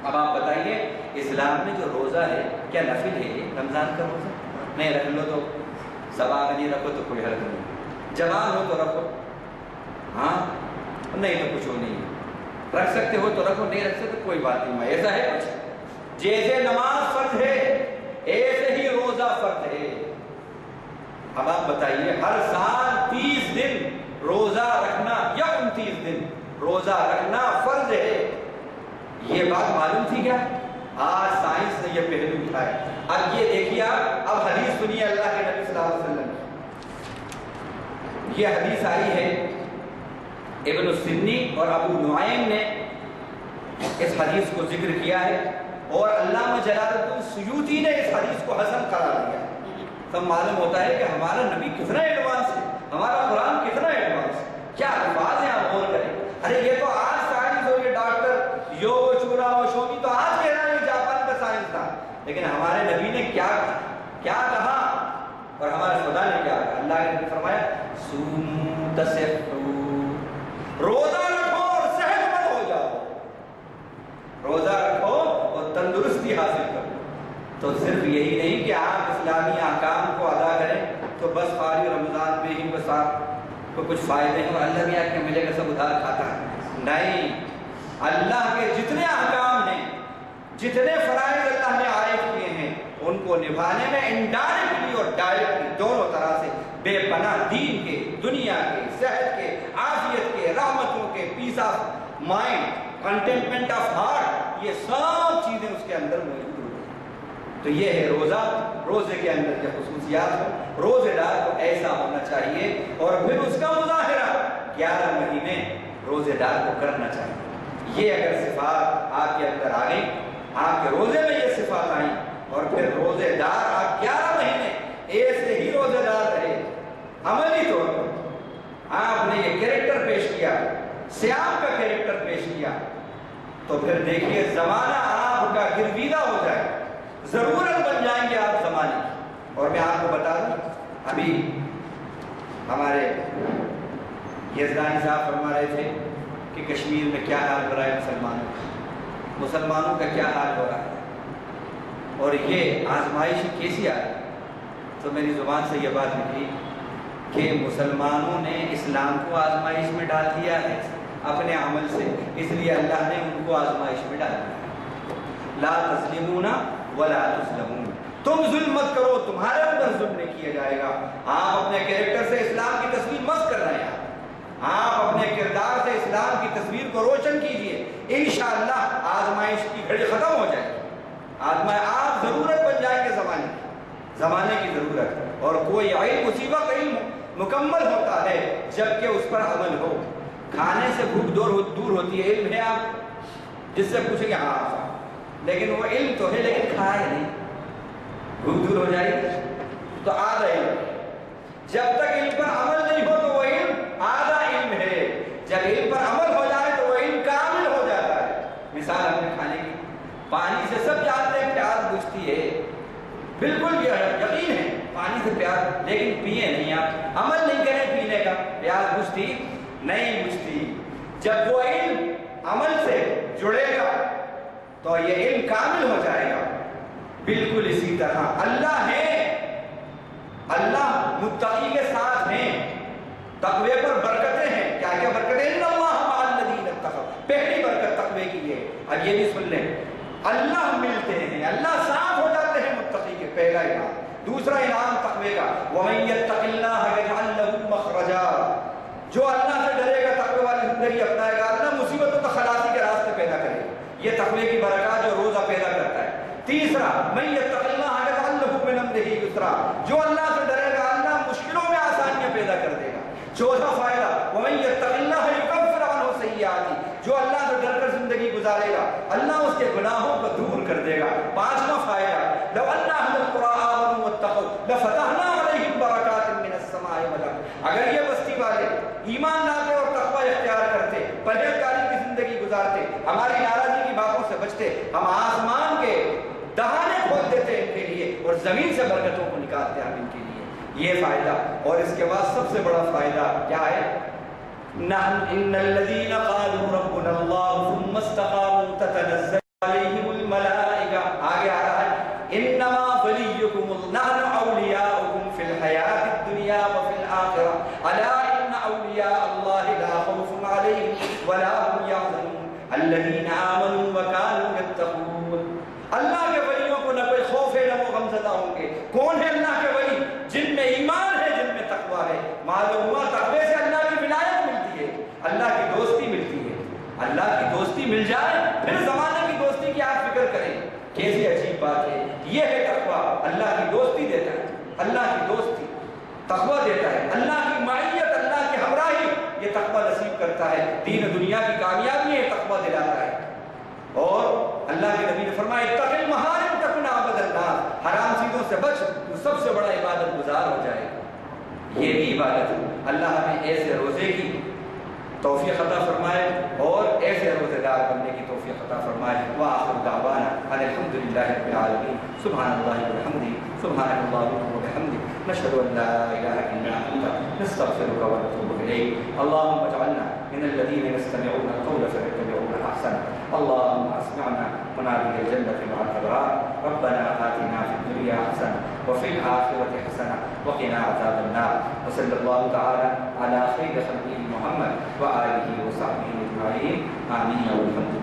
اب آپ بتائیے اسلام میں جو روزہ ہے کیا نفل ہے یہ رمضان کا روزہ؟ نہیں، رکھ لو تو سواب، نہیں رکھو تو کوئی حرج نہیں، جوان ہو تو رکھو، ہاں نہیں تو کچھ ہو نہیں، رکھ سکتے ہو تو رکھو، نہیں رکھ سکتے کوئی بات نہیں۔ ایسا ہے کچھ، جیسے نماز فرض ہے ایسے ہی روزہ فرض ہے۔ اب آپ بتائیے ہر سال 30 دن روزہ رکھنا یا 29 دن روزہ رکھنا فرض ہے، یہ بات معلوم تھی کیا؟ آج سائنس نے یہ پہلو اٹھایا۔ اب یہ دیکھیے، اب حدیث سنیے اللہ کے نبی صلی اللہ علیہ وسلم کی۔ یہ حدیث آئی ہے ابن السنی اور ابو نعیم نے اس حدیث کو ذکر کیا ہے، اور علامہ جلال الدین سیوطی نے اس حدیث کو حسن قرار دیا۔ تب معلوم ہوتا ہے کہ ہمارا نبی کتنا ایڈوانس ہے، ہمارا قرآن کتنا ایڈوانس ہے۔ کیا الفاظ ہیں، آپ غور کریں۔ ارے یہ تو آج سائنس ہو، یہ ڈاکٹر یو چورا اور شومی تو آج کہہ رہا ہے جاپان کا سائنس تھا، لیکن ہمارے نبی نے کیا کہا اور ہمارے خدا نے کیا کہا؟ اللہ نے فرمایا صوموا تصحوا، روزہ رکھو اور صحت مند ہو جاؤ، روزہ رکھو اور تندرستی حاصل کرو۔ تو صرف یہی نہیں کہ آپ اسلامی احکام کو ادا کریں تو بس خالی رمضان میں ہی بس آپ کو کچھ فائدے ہیں اور اللہ بھی آپ کے ملے گا سب ادھار کھاتا ہے، نہیں۔ اللہ کے جتنے احکام ہیں، جتنے فرائض اللہ نے عائد کیے ہیں، ان کو نبھانے میں انڈائریکٹلی اور ڈائریکٹلی دونوں طرح سے بے پناہ دین کے، دنیا کے، صحت کے، عافیت کے، رحمتوں کے، peace of mind, contentment of heart, یہ سب چیزیں اس کے اندر موجود ہوتی ہیں۔ تو یہ ہے روزہ، روزے کے اندر یہ خصوصیات ہو، روزے دار کو ایسا ہونا چاہیے، اور پھر اس کا مظاہرہ 11 مہینے روزے دار کو کرنا چاہیے۔ یہ اگر صفات آپ کے اندر آ گئی، آپ کے روزے میں یہ صفات آئیں، اور پھر روزے دار آپ 11 مہینے ایسے ہی روزے دار رہے، عملی طور پر آپ نے یہ کیریکٹر پیش کیا، سیام کا کیریکٹر پیش کیا، تو پھر دیکھیے زمانہ آپ کا گرویدہ ہو جائے، ضرورت بن جائیں گے آپ زمانے کی۔ اور میں آپ کو بتا دوں، ابھی ہمارے یزدانی صاحب فرما رہے تھے کہ کشمیر میں کیا حال ہو رہا ہے، مسلمانوں کا کیا حال ہو رہا ہے، اور یہ آزمائش کیسی آئی۔ تو میری زبان سے یہ بات نکلی کہ مسلمانوں نے اسلام کو آزمائش میں ڈال دیا ہے اپنے عمل سے، اس لیے اللہ نے ان کو آزمائش میں ڈال دیا۔ لا تظلمون ولا تظلمون، تم ظلم مت کرو، تمہارے اندر ظلم نہیں کیا جائے گا۔ آپ اپنے کیریکٹر سے اسلام کی تصویر مست کر رہے ہیں، آپ اپنے کردار سے اسلام کی تصویر کو روشن کیجئے، انشاءاللہ آزمائش کی گھڑی ختم ہو جائے گی۔ آپ ضرورت بن جائیں گے زمانے کی ضرورت۔ اور کوئی علم، اسی وقت علم مکمل ہوتا ہے جبکہ اس پر عمل ہو۔ کھانے سے بھوک دور ہوتی ہے، علم ہے آپ جس سے پوچھیں گے ہاں، لیکن وہ علم تو ہے لیکن کھائے نہیں، بھوک دور ہو جائے گی تو آدھا علم۔ جب تک علم پر عمل نہیں ہو تو وہ علم آدھا علم ہے، جب علم پر عمل ہو جائے تو وہ علم کامل ہو جاتا ہے۔ مثال ہم نے کھانے کی، پانی سے سب جانتے ہیں پیاس بجھتی ہے، بالکل یہ یقین ہے پانی سے پیاس، لیکن پیے نہیں، آپ عمل نہیں کریں پینے کا، پیاس بجھتی نہیں بجھتی۔ جب وہ علم عمل سے جڑے گا تو یہ علم کامل ہو جائے گا۔ بالکل اسی طرح اللہ ہے، اللہ متقی کے ساتھ ہیں، تقوی پر برکتیں ہیں۔ کیا کیا برکتیں؟ ان اللہ مع الذین اتقوا، پہلی برکت تقوی کی ہے۔ اب یہ بھی سن لیں، اللہ ملتے ہیں، اللہ ساتھ ہو جاتے ہیں متقی کے، پہلا انعام۔ دوسرا انعام تقوی کا، وَمَن يَتَّقِ اللَّهَ يَجْعَل لَّهُ مَخْرَجًا، جو اللہ سے ڈرے گا، تقوی والی زندگی اپنائے گا، اللہ مصیبتوں کو خلاصی کے راستے پیدا کرے گا۔ یہ تقوی کی برکات جو روزہ پیدا کرتا ہے۔ تیسرا، مَن يَتَّقِ اللَّهَ يَجْعَل لَّهُ مِنْ أَمْرِهِ يُسْرًا، جو اللہ سے ڈرے گا اللہ مشکلوں میں آسانیاں پیدا کر دے گا۔ چوتھا فائدہ، وَمَن يَتَّقِ اللَّهَ يُكَفِّرْ عَنْهُ سَيِّئَاتِهِ، جو اللہ سے ڈر کر زندگی گزارے گا اللہ اس کے گناہوں کو دور کر دے گا۔ پانچواں فائدہ، لَوْ أَنَّ أَهْلَ الْقُرَىٰ آمَنُوا وَاتَّقَوْا لَفَتَحْنَا عَلَيْهِمْ بَرَكَاتٍ مِّنَ السَّمَاءِ وَالْأَرْضِ، اگر یہ بستی والے ایمان لاتے اور تقوی اختیار کرتے، پرہیزگاری کی زندگی گزارتے، ہماری ناراضی کی باتوں سے بچتے، ہم آسمان کے دہانے کھول دیتے ان کے لیے اور زمین سے برکتوں کو نکالتے ہم ان کے لیے۔ یہ فائدہ، اور اس کے بعد سب سے بڑا فائدہ کیا ہے؟ ان الذين قالوا ربنا الله ثم استقاموا تتنزل عليهم الملائكة. آگے آ رہا ہے انما وليكم نحن اولیاؤكم في الحياة الدنيا وفي الآخرة الا ان اولیاء الله لا خوف عليهم ولا هم يحزنون الذين آمنوا وكانوا يتقون. اللہ کے ولیوں کو نہ کوئی خوف ہے نہ وہ غمزدہ ہوں گے. کون ہے اللہ کے ولی؟ جن میں ایمان ہے، جن میں تقویٰ ہے. معلوم ہوا تقوی سے اللہ کی ولایت ملتی ہے، اللہ کی دوستی ملتی ہے. اللہ کی دوستی مل جائے پھر زمانے کی دوستی کی آپ فکر کریں. کیسی عجیب بات ہے. یہ ہے تقویٰ، اللہ کی دوستی دیتا ہے. اللہ کی دوستی تقویٰ دیتا ہے. اللہ کی معیت، اللہ کی ہمراہی، یہ تقویٰ نصیب کرتا ہے. دین دنیا کی کامیابی ہے، تقویٰ دلاتا ہے. اور اللہ کے نبی نے فرمایا اتق المحارم تکن عبد الناس، حرام چیزوں سے بچ تو سب سے بڑا عبادت گزار ہو جائے گا. یہ بھی عبادت ہے. اللہ ہمیں ایسے روزے کی توفیق عطا فرمائے اور ایسے روزے دار بننے کی توفیق عطا فرمائے. وآخر دعوانا ان الحمد للہ رب العالمین. سبحان اللہ وبحمدہ، سبحانک اللہم وبحمدک، نشہد ان لا الہ الا انت، نستغفرک ونتوب الیک. اللهم اجعلنا من الذين يستمعون القول فيتبعون احسنه. اللهم اسمعنا منادي الجنة مع الأبرار. ربنا آتنا في الدنيا حسنة وفي الآخرة حسنة وقنا عذاب النار. وصلى الله تعالى على خير خلقه محمد وآله وصحبه أجمعين. آمين والحمد لله.